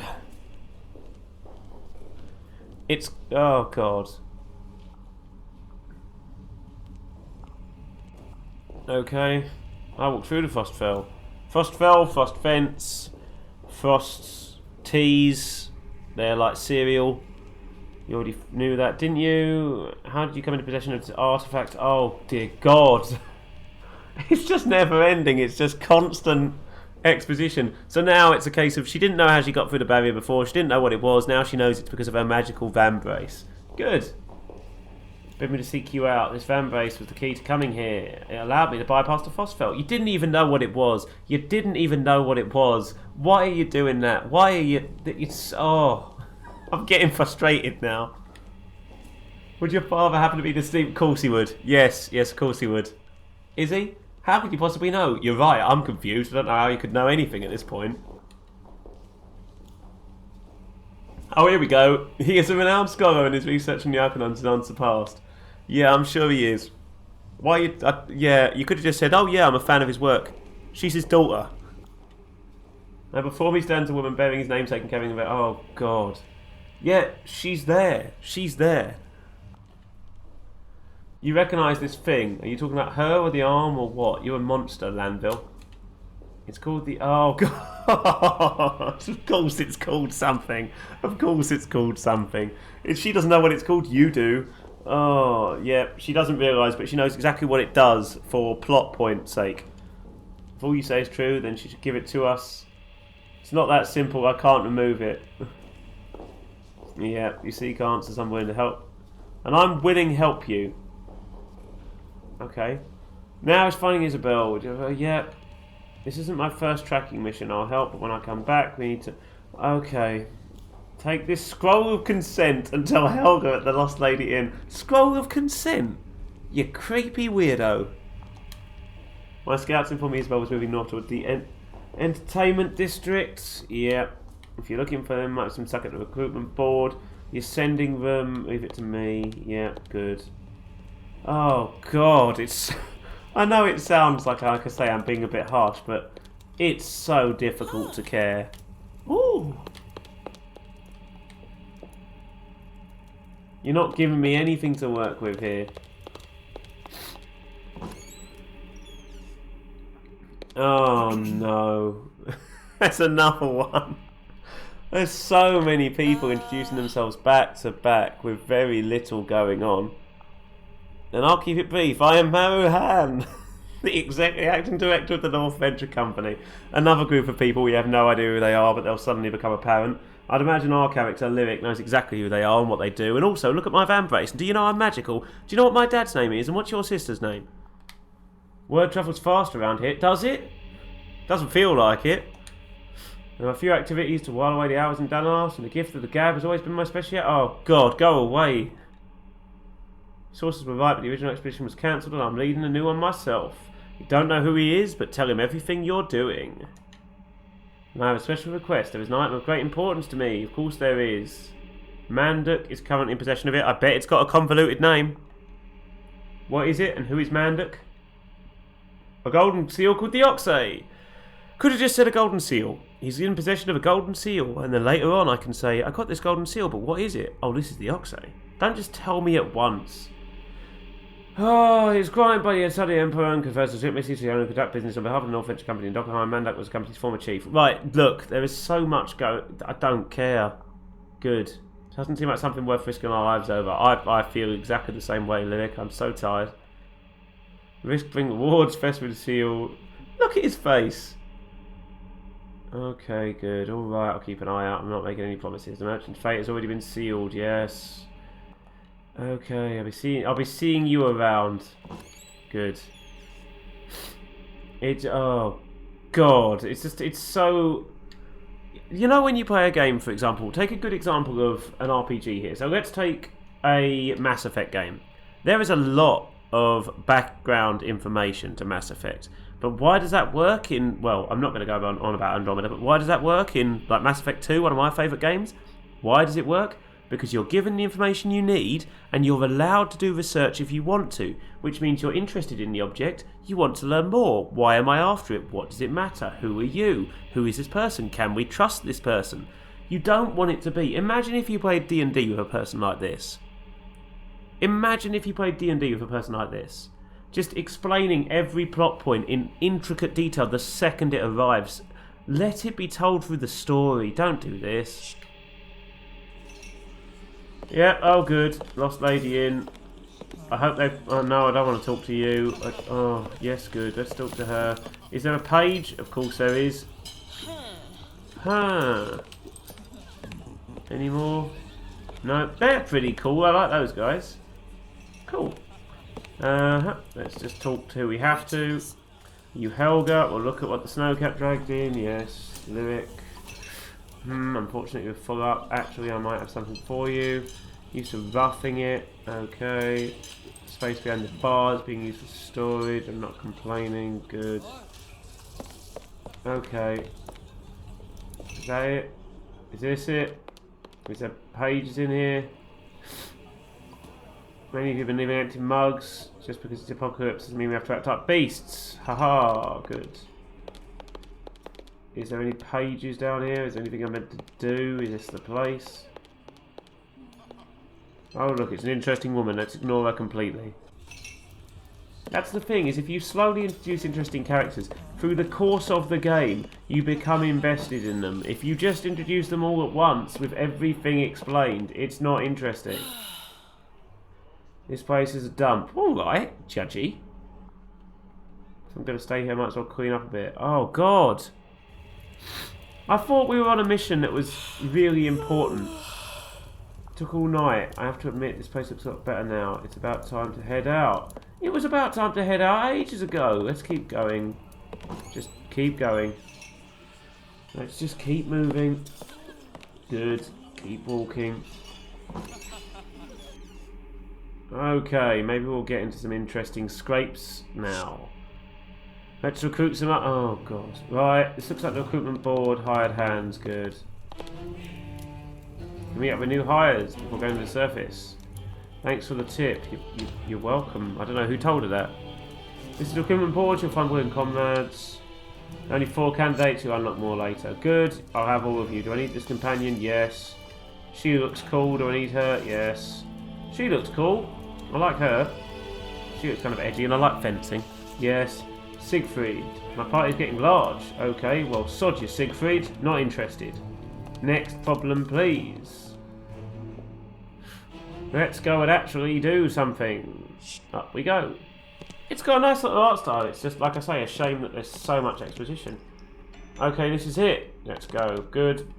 It's... Oh, God. Okay. I walked through the frost fell. Frost fell, frost fence, frost teas. They're like cereal. You already knew that, didn't you? How did you come into possession of this artifact? Oh, dear God. It's just never ending. It's just constant exposition. So now it's a case of she didn't know how she got through the barrier before. She didn't know what it was. Now she knows it's because of her magical Vambrace. Good. Bid me to seek you out. This Vambrace was the key to coming here. It allowed me to bypass the Frostfell. You didn't even know what it was. You didn't even know what it was. Why are you doing that? Why are you... It's... Oh... I'm getting frustrated now. Would your father happen to be the Steve? Of course he would. Yes, of course he would. Is he? How could you possibly know? You're right, I'm confused. I don't know how you could know anything at this point. Oh, here we go. He is a renowned scholar and his research on the Arcanons is unsurpassed. Yeah, I'm sure he is. Why you... yeah, you could have just said, oh yeah, I'm a fan of his work. She's his daughter. Now before me stands a woman bearing his namesake and carrying about... Oh, God. Yeah, she's there. She's there. You recognise this thing. Are you talking about her or the arm or what? You're a monster, Lanville. It's called the... Oh, God. Of course it's called something. Of course it's called something. If she doesn't know what it's called, you do. Oh, yeah. She doesn't realise, but she knows exactly what it does for plot point sake. If all you say is true, then she should give it to us. It's not that simple. I can't remove it. Yeah, you seek answers, I'm willing to help. And I'm willing to help you. Okay. Now it's finding Isabel. Yeah. This isn't my first tracking mission. I'll help, but when I come back, we need to... Okay. Take this scroll of consent and tell Helga at the Lost Lady Inn. Scroll of consent? You creepy weirdo. My scouts informed me Isabel was moving north toward the entertainment district. Yeah. If you're looking for them, might have some stuck at the recruitment board. You're sending them. Leave it to me. Yeah, good. Oh, God. It's... I know it sounds like I say I'm being a bit harsh, but it's so difficult to care. Ooh. You're not giving me anything to work with here. Oh, no. That's another one. There's so many people introducing themselves back to back with very little going on. And I'll keep it brief. I am Maruhan, the acting director of the North Venture Company. Another group of people, we have no idea who they are, but they'll suddenly become apparent. I'd imagine our character, Lyric, knows exactly who they are and what they do. And also, look at my Vambrace. And do you know I'm magical? Do you know what my dad's name is? And what's your sister's name? Word travels fast around here. Does it? Doesn't feel like it. There are a few activities to while away the hours in Danos, and the gift of the gab has always been my speciality. Oh, God, go away. Sources were right, but the original expedition was cancelled, and I'm leading a new one myself. You don't know who he is, but tell him everything you're doing. And I have a special request. There is an item of great importance to me. Of course there is. Manduk is currently in possession of it. I bet it's got a convoluted name. What is it, and who is Manduk? A golden seal called the Oxay. Could have just said a golden seal. He's in possession of a golden seal, and then later on I can say, I got this golden seal, but what is it? Oh, this is the Oxay. Don't just tell me at once. Oh, he's grimed by the Asadi Emperor and confers to ship message to the owner and conduct business on behalf of the North Venture Company in Dockerheim. Mandak was the company's former chief. Right, look, there is so much going. I don't care. Good. Doesn't seem like something worth risking our lives over. I feel exactly the same way, Lyric. I'm so tired. Risk bring rewards, fest with the seal. Look at his face. Okay, good. Alright, I'll keep an eye out. I'm not making any promises. The merchant's fate has already been sealed, yes. Okay, I'll be seeing you around. Good. Oh God, it's so You know when you play a game, for example, take a good example of an RPG here. So let's take a Mass Effect game. There is a lot of background information to Mass Effect. But why does that work in... Well, I'm not going to go on about Andromeda, but why does that work in like Mass Effect 2, one of my favourite games? Why does it work? Because you're given the information you need and you're allowed to do research if you want to, which means you're interested in the object, you want to learn more. Why am I after it? What does it matter? Who are you? Who is this person? Can we trust this person? You don't want it to be... Imagine if you played D&D with a person like this. Imagine if you played D&D with a person like this. Just explaining every plot point in intricate detail the second it arrives. Let it be told through the story. Don't do this. Yeah, oh good. Lost lady in. I hope they've... Oh no, I don't want to talk to you. Oh, yes, good. Let's talk to her. Is there a page? Of course there is. Huh. Any more? No, they're pretty cool. I like those guys. Cool. Let's just talk to who we have to. You Helga. We'll look at what the Snowcap dragged in. Yes. Lyric. Unfortunately we're full up. Actually, I might have something for you. Use of roughing it. Okay. Space behind the bars being used for storage. I'm not complaining. Good. Okay. Is that it? Is this it? Is there pages in here? Many of you have been leaving empty mugs. Just because it's apocalypse doesn't mean we have to act like beasts. Haha, good. Is there any pages down here? Is there anything I'm meant to do? Is this the place? Oh look, it's an interesting woman. Let's ignore her completely. That's the thing, is if you slowly introduce interesting characters, through the course of the game, you become invested in them. If you just introduce them all at once, with everything explained, it's not interesting. This place is a dump. Alright, judgy. If I'm going to stay here, I might as well clean up a bit. Oh, God. I thought we were on a mission that was really important. Took all night. I have to admit, this place looks a lot better now. It's about time to head out. It was about time to head out ages ago. Let's keep going. Just keep going. Let's just keep moving. Good. Keep walking. Okay, maybe we'll get into some interesting scrapes now. Let's recruit some... Oh, God. Right, this looks like the recruitment board. Hired hands, good. Meet up with new hires before going to the surface. Thanks for the tip. You're welcome. I don't know who told her that. This is the recruitment board. You'll find willing comrades. Only 4 candidates. You'll unlock more later. Good. I'll have all of you. Do I need this companion? Yes. She looks cool. Do I need her? Yes. She looks cool. I like her. She looks kind of edgy and I like fencing. Yes. Siegfried. My party's getting large. Okay, well, sod you, Siegfried. Not interested. Next problem, please. Let's go and actually do something. Up we go. It's got a nice little art style. It's just, like I say, a shame that there's so much exposition. Okay, this is it. Let's go. Good.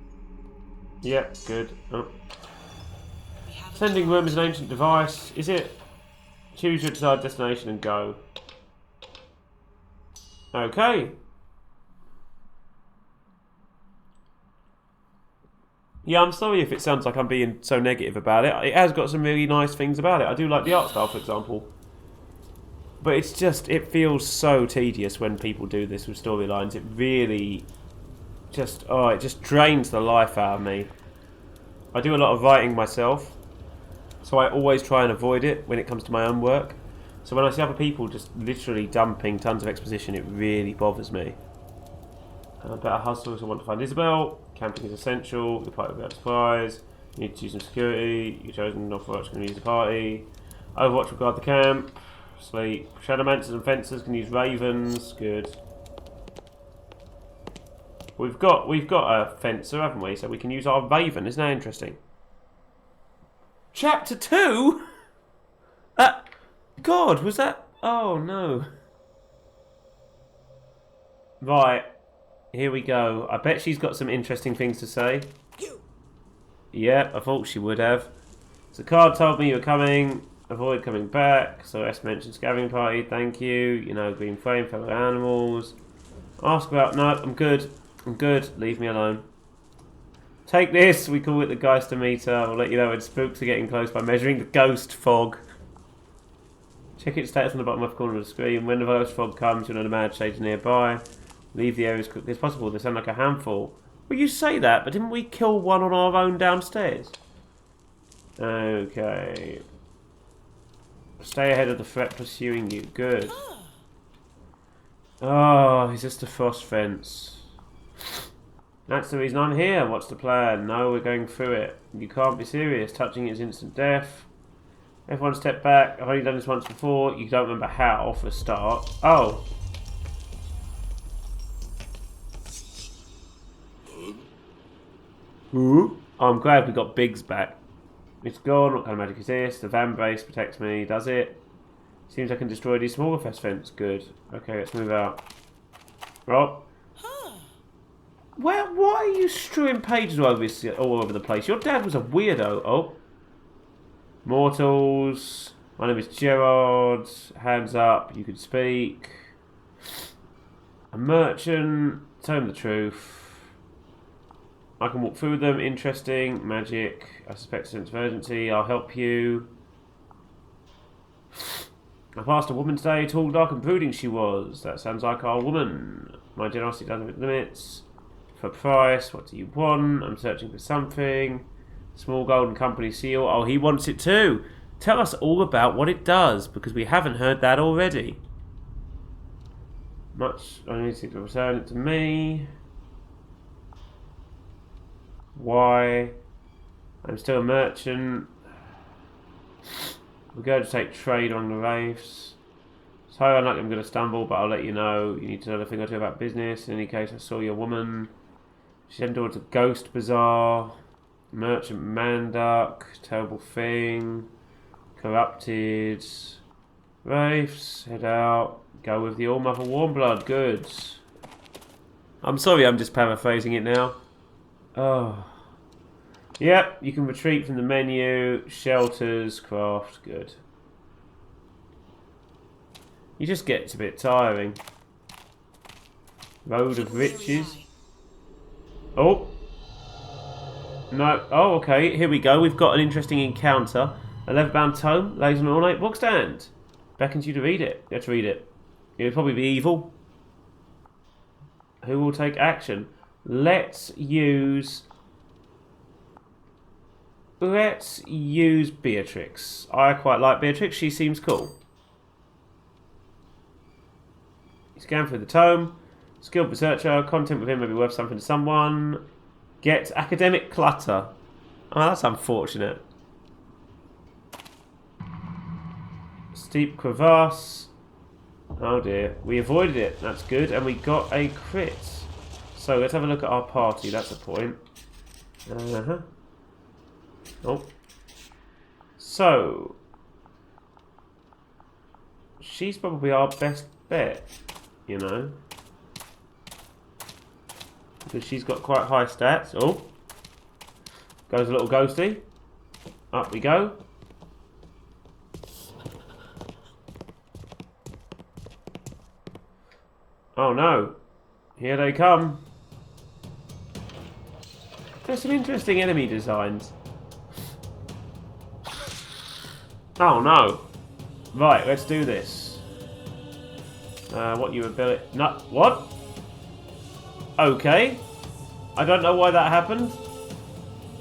Yep, good. Oh. Sending room is an ancient device. Is it? Choose your desired destination and go. Okay. Yeah, I'm sorry if it sounds like I'm being so negative about it. It has got some really nice things about it. I do like the art style, for example. But it's just, it feels so tedious when people do this with storylines. It really just, oh, it just drains the life out of me. I do a lot of writing myself, so I always try and avoid it when it comes to my own work. So when I see other people just literally dumping tons of exposition, it really bothers me. Better hustlers who want to find Isabel. Camping is essential. The party without supplies. You need to choose some security. You're chosen. Overwatch can use the party. Overwatch will guard the camp. Sleep. Shadowmancers and fencers can use ravens. Good. We've got a fencer, haven't we? So we can use our raven. Isn't that interesting? Chapter 2? God, was that... Oh, no. Right. Here we go. I bet she's got some interesting things to say. Yeah, I thought she would have. So card told me you were coming. Avoid coming back. So S mentioned scavenging party. Thank you. You know, green flame, fellow animals. Ask about... No, I'm good. I'm good. Leave me alone. Take this. We call it the Geistermeter. We'll let you know when spooks are getting close by measuring the ghost fog. Check its status on the bottom left corner of the screen. When the ghost fog comes, you'll know the mad shades nearby. Leave the area as quickly as possible. They sound like a handful. Well, you say that, but didn't we kill one on our own downstairs? Okay. Stay ahead of the threat pursuing you. Good. Oh, is this the frost fence? That's the reason I'm here. What's the plan? No, we're going through it. You can't be serious. Touching it is instant death. Everyone step back. I've only done this once before. You don't remember how, for a start. Oh. Ooh. Oh, I'm glad we got Biggs back. It's gone. What kind of magic is this? The Vambrace protects me. Does it? Seems I can destroy these smaller fest fence. Good. Okay, let's move out. Rob. Why are you strewing pages all over the place? Your dad was a weirdo. Oh. Mortals. My name is Gerard. Hands up. You can speak. A merchant. Tell him the truth. I can walk through them. Interesting. Magic. I suspect a sense of urgency. I'll help you. I passed a woman today. Tall, dark and brooding she was. That sounds like our woman. My generosity doesn't have limits. For price. What do you want? I'm searching for something. Small golden company seal. Oh, he wants it too. Tell us all about what it does, because we haven't heard that already. Much. I need to return it to me. Why? I'm still a merchant. We're going to take trade on the wraiths. So unlikely I'm going to stumble, but I'll let you know. You need to know a thing or two about business. In any case, I saw your woman. She sent towards a ghost bazaar. Merchant Manduck. Terrible thing. Corrupted. Wraiths. Head out. Go with the All-Mother Warmblood. Good. I'm sorry, I'm just paraphrasing it now. Oh. Yep, you can retreat from the menu. Shelters, craft, good. You just get a bit tiring. Road of Riches. Oh. No. Oh, okay. Here we go. We've got an interesting encounter. A leather-bound tome lays on an ornate bookstand. Beckons you to read it. Let's read it. It'll probably be evil. Who will take action? Let's use Beatrix. I quite like Beatrix. She seems cool. Scan through the tome. Skilled researcher. Content within may be worth something to someone. Get academic clutter. Oh, that's unfortunate. Steep crevasse. Oh dear. We avoided it. That's good. And we got a crit. So let's have a look at our party. That's a point. Oh. So. She's probably our best bet. You know. Because she's got quite high stats. Oh. Goes a little ghosty. Up we go. Oh no. Here they come. There's some interesting enemy designs. Oh no. Right, let's do this. What you ability? No, what? Okay. I don't know why that happened.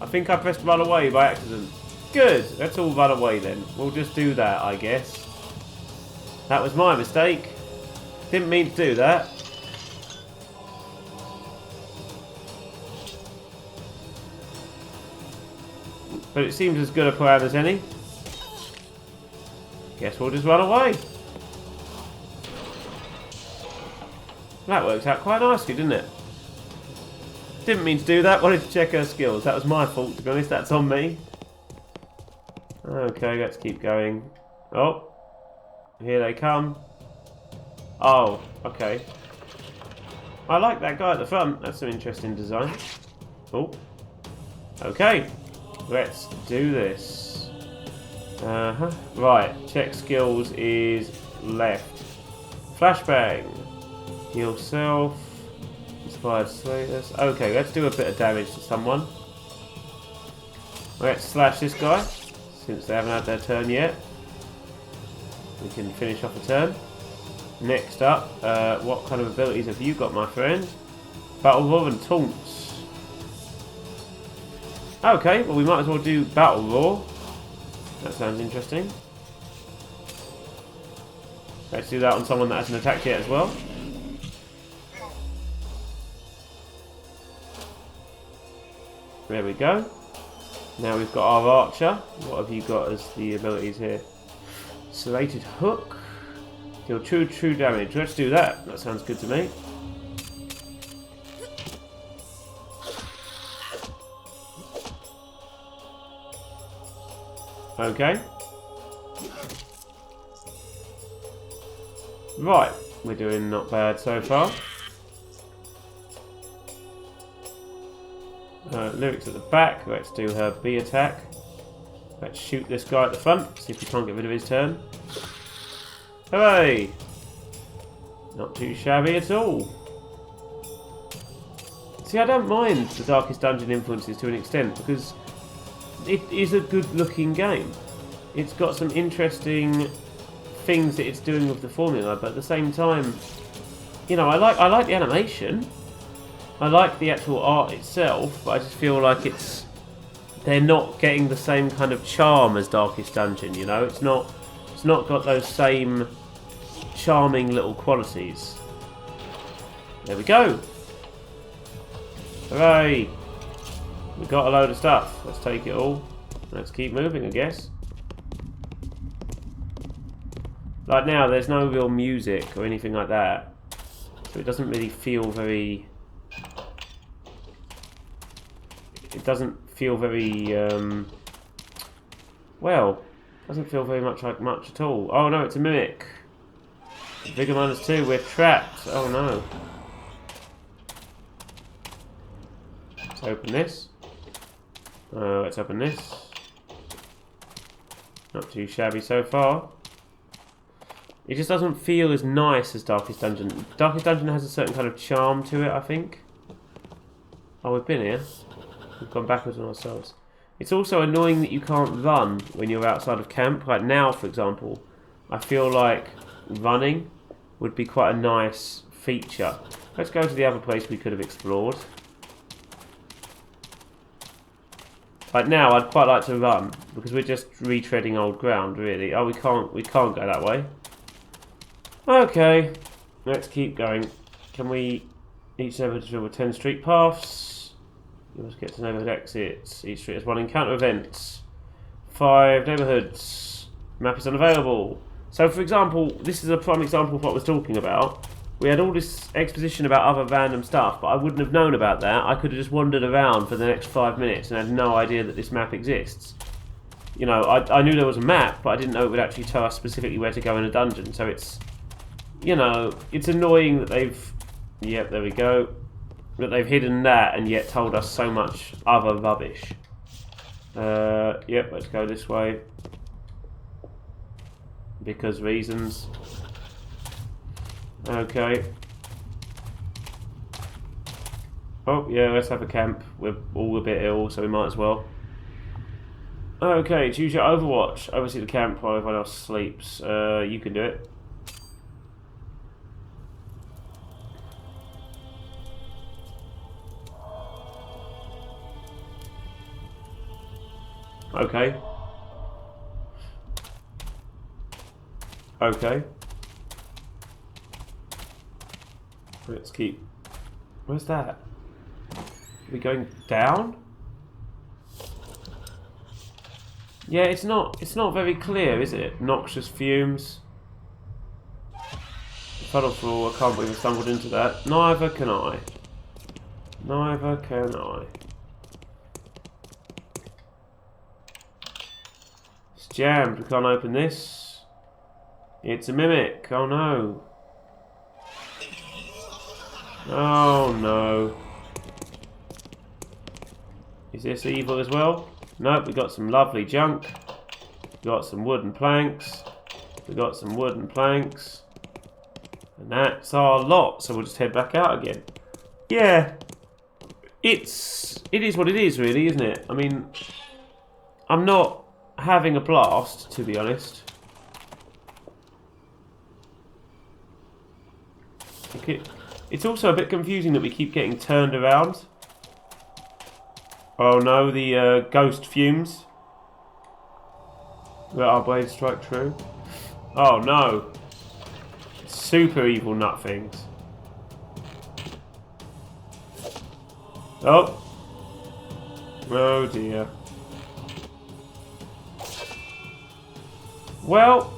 I think I pressed run away by accident. Good. Let's all run away then. We'll just do that, I guess. That was my mistake. Didn't mean to do that. But it seems as good a plan as any. Guess we'll just run away. That works out quite nicely, didn't it? Didn't mean to do that. Wanted to check her skills. That was my fault, to be honest. That's on me. Okay, let's keep going. Oh. Here they come. Oh, okay. I like that guy at the front. That's some interesting design. Oh. Okay. Let's do this. Right. Check skills is left. Flashbang. Heal self. Inspired status. Okay, let's do a bit of damage to someone. Let's slash this guy, since they haven't had their turn yet. We can finish off a turn. Next up, what kind of abilities have you got, my friend? Battle Roar and Taunts. Okay, well we might as well do Battle Roar. That sounds interesting. Let's do that on someone that hasn't attacked yet as well. There we go. Now we've got our archer. What have you got as the abilities here? Serrated hook. Deal true damage. Let's do that. That sounds good to me. Okay. Right. We're doing not bad so far. Lyrics at the back. Let's do her B attack. Let's shoot this guy at the front. See if we can't get rid of his turn. Hooray! Not too shabby at all. See, I don't mind the Darkest Dungeon influences to an extent because it is a good looking game. It's got some interesting things that it's doing with the formula, but at the same time, you know, I like the animation. I like the actual art itself, but I just feel like they're not getting the same kind of charm as Darkest Dungeon, you know? It's not got those same charming little qualities. There we go. Hooray! We got a load of stuff. Let's take it all. Let's keep moving, I guess. Like now, there's no real music or anything like that, so it doesn't really feel very... It doesn't feel very, well, doesn't feel very much like much at all. Oh no, it's a mimic. Vigor -2, we're trapped. Oh no. Let's open this. Let's open this. Not too shabby so far. It just doesn't feel as nice as Darkest Dungeon. Darkest Dungeon has a certain kind of charm to it, I think. Oh, we've been here. We've gone backwards on ourselves. It's also annoying that you can't run when you're outside of camp. Like now, for example, I feel like running would be quite a nice feature. Let's go to the other place we could have explored. Like now, I'd quite like to run because we're just retreading old ground, really. Oh, we can't go that way. Okay, let's keep going. Can we each neighbourhood fill with 10 street paths? You must get to neighbourhood exits. Each street has 1 encounter event. 5 neighbourhoods. Map is unavailable. So, for example, this is a prime example of what I was talking about. We had all this exposition about other random stuff, but I wouldn't have known about that. I could have just wandered around for the next 5 minutes and had no idea that this map exists. You know, I knew there was a map, but I didn't know it would actually tell us specifically where to go in a dungeon. So it's, you know, it's annoying that they've... Yep, there we go. That they've hidden that and yet told us so much other rubbish. Yep, let's go this way. Because reasons. Okay. Oh, yeah, let's have a camp. We're all a bit ill, so we might as well. Okay, choose your Overwatch. Oversee the camp while everyone else sleeps. You can do it. Okay. Okay. Let's keep... Where's that? Are we going down? Yeah, it's not very clear, is it? Noxious fumes. Puddle floor, I can't believe I stumbled into that. Neither can I. Neither can I. It's jammed, we can't open this. It's a mimic, oh no. Oh no. Is this evil as well? Nope, we got some lovely junk. We got some wooden planks. We got some wooden planks. And that's our lot, so we'll just head back out again. Yeah. It is what it is really, isn't it? I mean, I'm not having a blast, to be honest. It's also a bit confusing that we keep getting turned around. Oh no, the ghost fumes. Let our blade strike true. Oh no. Super evil nut things. Oh. Oh dear. Well.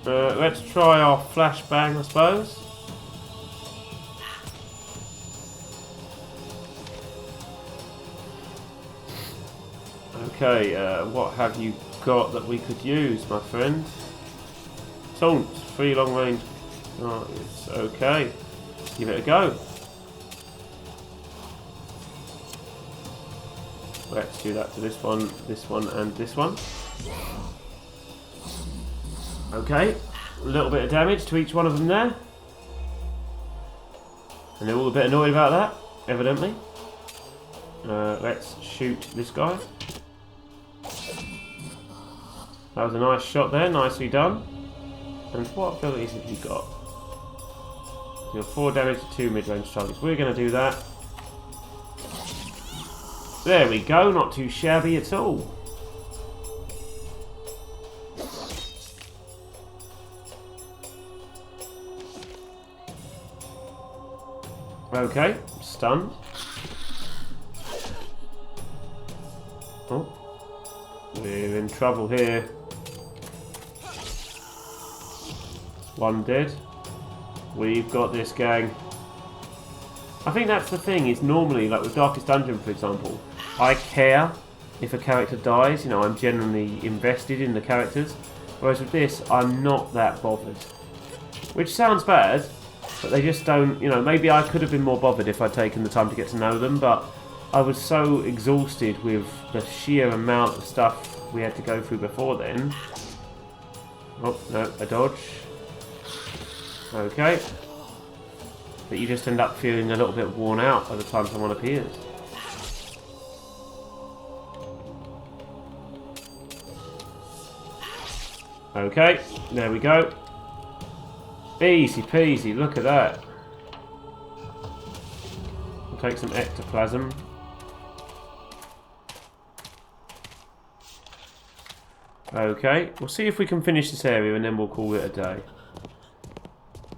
Let's try our flashbang, I suppose. Okay, what have you got that we could use, my friend? Taunt, 3 long range. Oh, it's okay. Give it a go. Let's do that to this one, and this one. Okay, a little bit of damage to each one of them there. And they're all a bit annoyed about that, evidently. Let's shoot this guy. That was a nice shot there, nicely done. And what abilities have you got? You have 4 damage to 2 mid-range targets. We're going to do that. There we go, not too shabby at all. Okay, stunned. Oh, we're in trouble here. 1 dead. We've got this, gang. I think that's the thing, is normally, like with Darkest Dungeon, for example, I care if a character dies. You know, I'm genuinely invested in the characters. Whereas with this, I'm not that bothered. Which sounds bad, but they just don't, you know, maybe I could have been more bothered if I'd taken the time to get to know them, but I was so exhausted with the sheer amount of stuff we had to go through before then. Oh, no, a dodge. Okay. But you just end up feeling a little bit worn out by the time someone appears. Okay, there we go. Easy peasy, look at that. We'll take some ectoplasm. Okay, we'll see if we can finish this area and then we'll call it a day.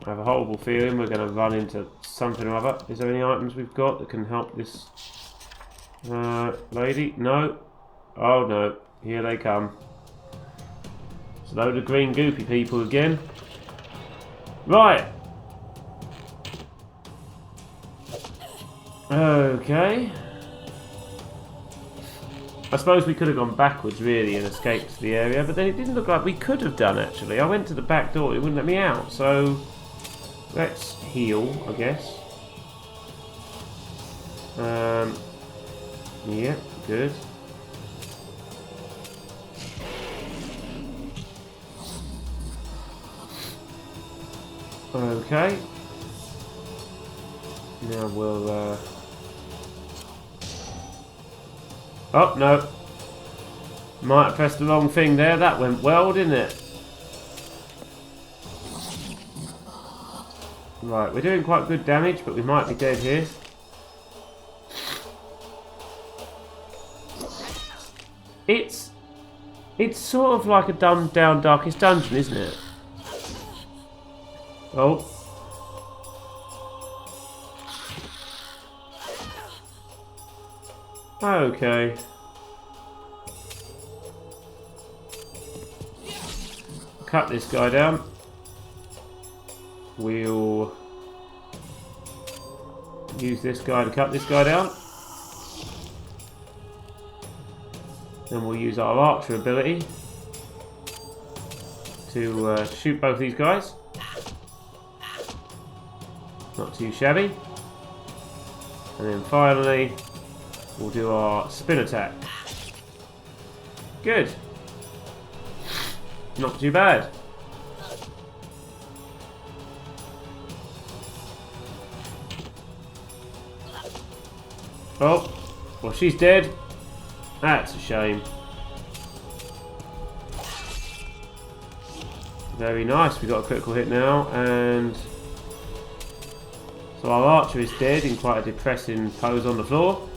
I have a horrible feeling we're going to run into something or other. Is there any items we've got that can help this lady? No. Oh no, here they come. It's a load of green goopy people again. Right. Okay. I suppose we could have gone backwards really and escaped the area, but then it didn't look like we could have done actually. I went to the back door, it wouldn't let me out, so let's heal, I guess. Yeah, good. Okay. Now we'll oh, no. Might have pressed the wrong thing there. That went well, didn't it? Right, we're doing quite good damage, but we might be dead here. It's sort of like a dumbed down Darkest Dungeon, isn't it? Oh. Okay. Cut this guy down. We'll use this guy to cut this guy down. Then we'll use our archer ability to shoot both these guys. Not too shabby. And then finally, we'll do our spin attack. Good. Not too bad. Oh, well, she's dead. That's a shame. Very nice. We got a critical hit now, and so our archer is dead in quite a depressing pose on the floor.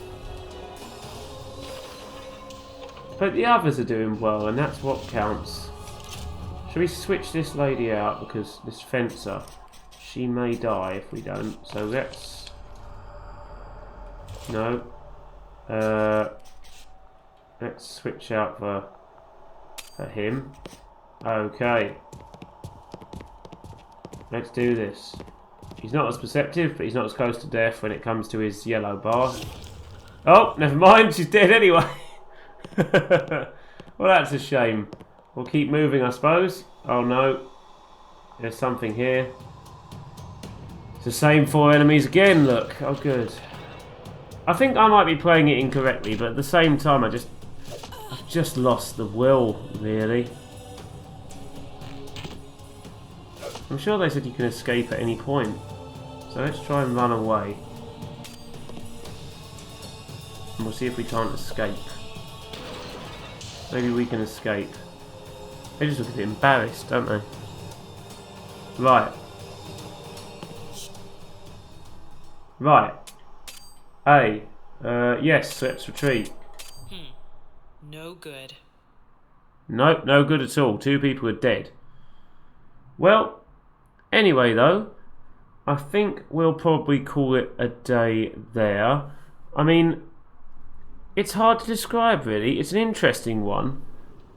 But the others are doing well, and that's what counts. Shall we switch this lady out, because this fencer, she may die if we don't. So let's... No. Let's switch out for him. Okay. Let's do this. He's not as perceptive, but he's not as close to death when it comes to his yellow bar. Oh, never mind, she's dead anyway. Well, that's a shame. We'll keep moving, I suppose. Oh no. There's something here. It's the same 4 enemies again, look. Oh, good. I think I might be playing it incorrectly, but at the same time, I've just lost the will, really. I'm sure they said you can escape at any point. So let's try and run away. And we'll see if we can't escape. Maybe we can escape. They just look a bit embarrassed, don't they? Right. Right. Yes, let's retreat. No good. Nope, no good at all. 2 people are dead. Well, anyway though, I think we'll probably call it a day there. I mean, it's hard to describe really. It's an interesting one,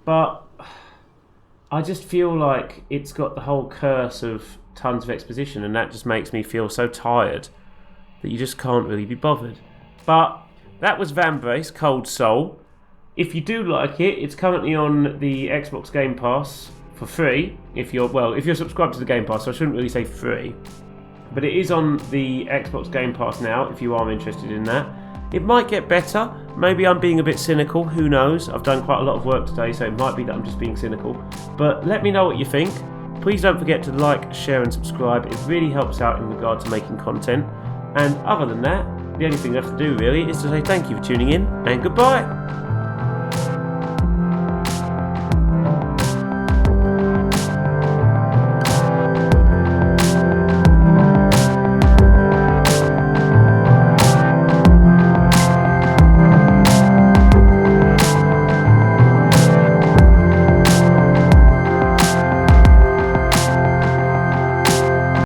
but I just feel like it's got the whole curse of tons of exposition, and that just makes me feel so tired that you just can't really be bothered. But that was Vambrace, Cold Soul. If you do like it, it's currently on the Xbox Game Pass for free. If you're subscribed to the Game Pass, so I shouldn't really say free. But it is on the Xbox Game Pass now, if you are interested in that. It might get better. Maybe I'm being a bit cynical, who knows? I've done quite a lot of work today, so it might be that I'm just being cynical. But let me know what you think. Please don't forget to like, share and subscribe. It really helps out in regard to making content. And other than that, the only thing left to do really is to say thank you for tuning in, and goodbye!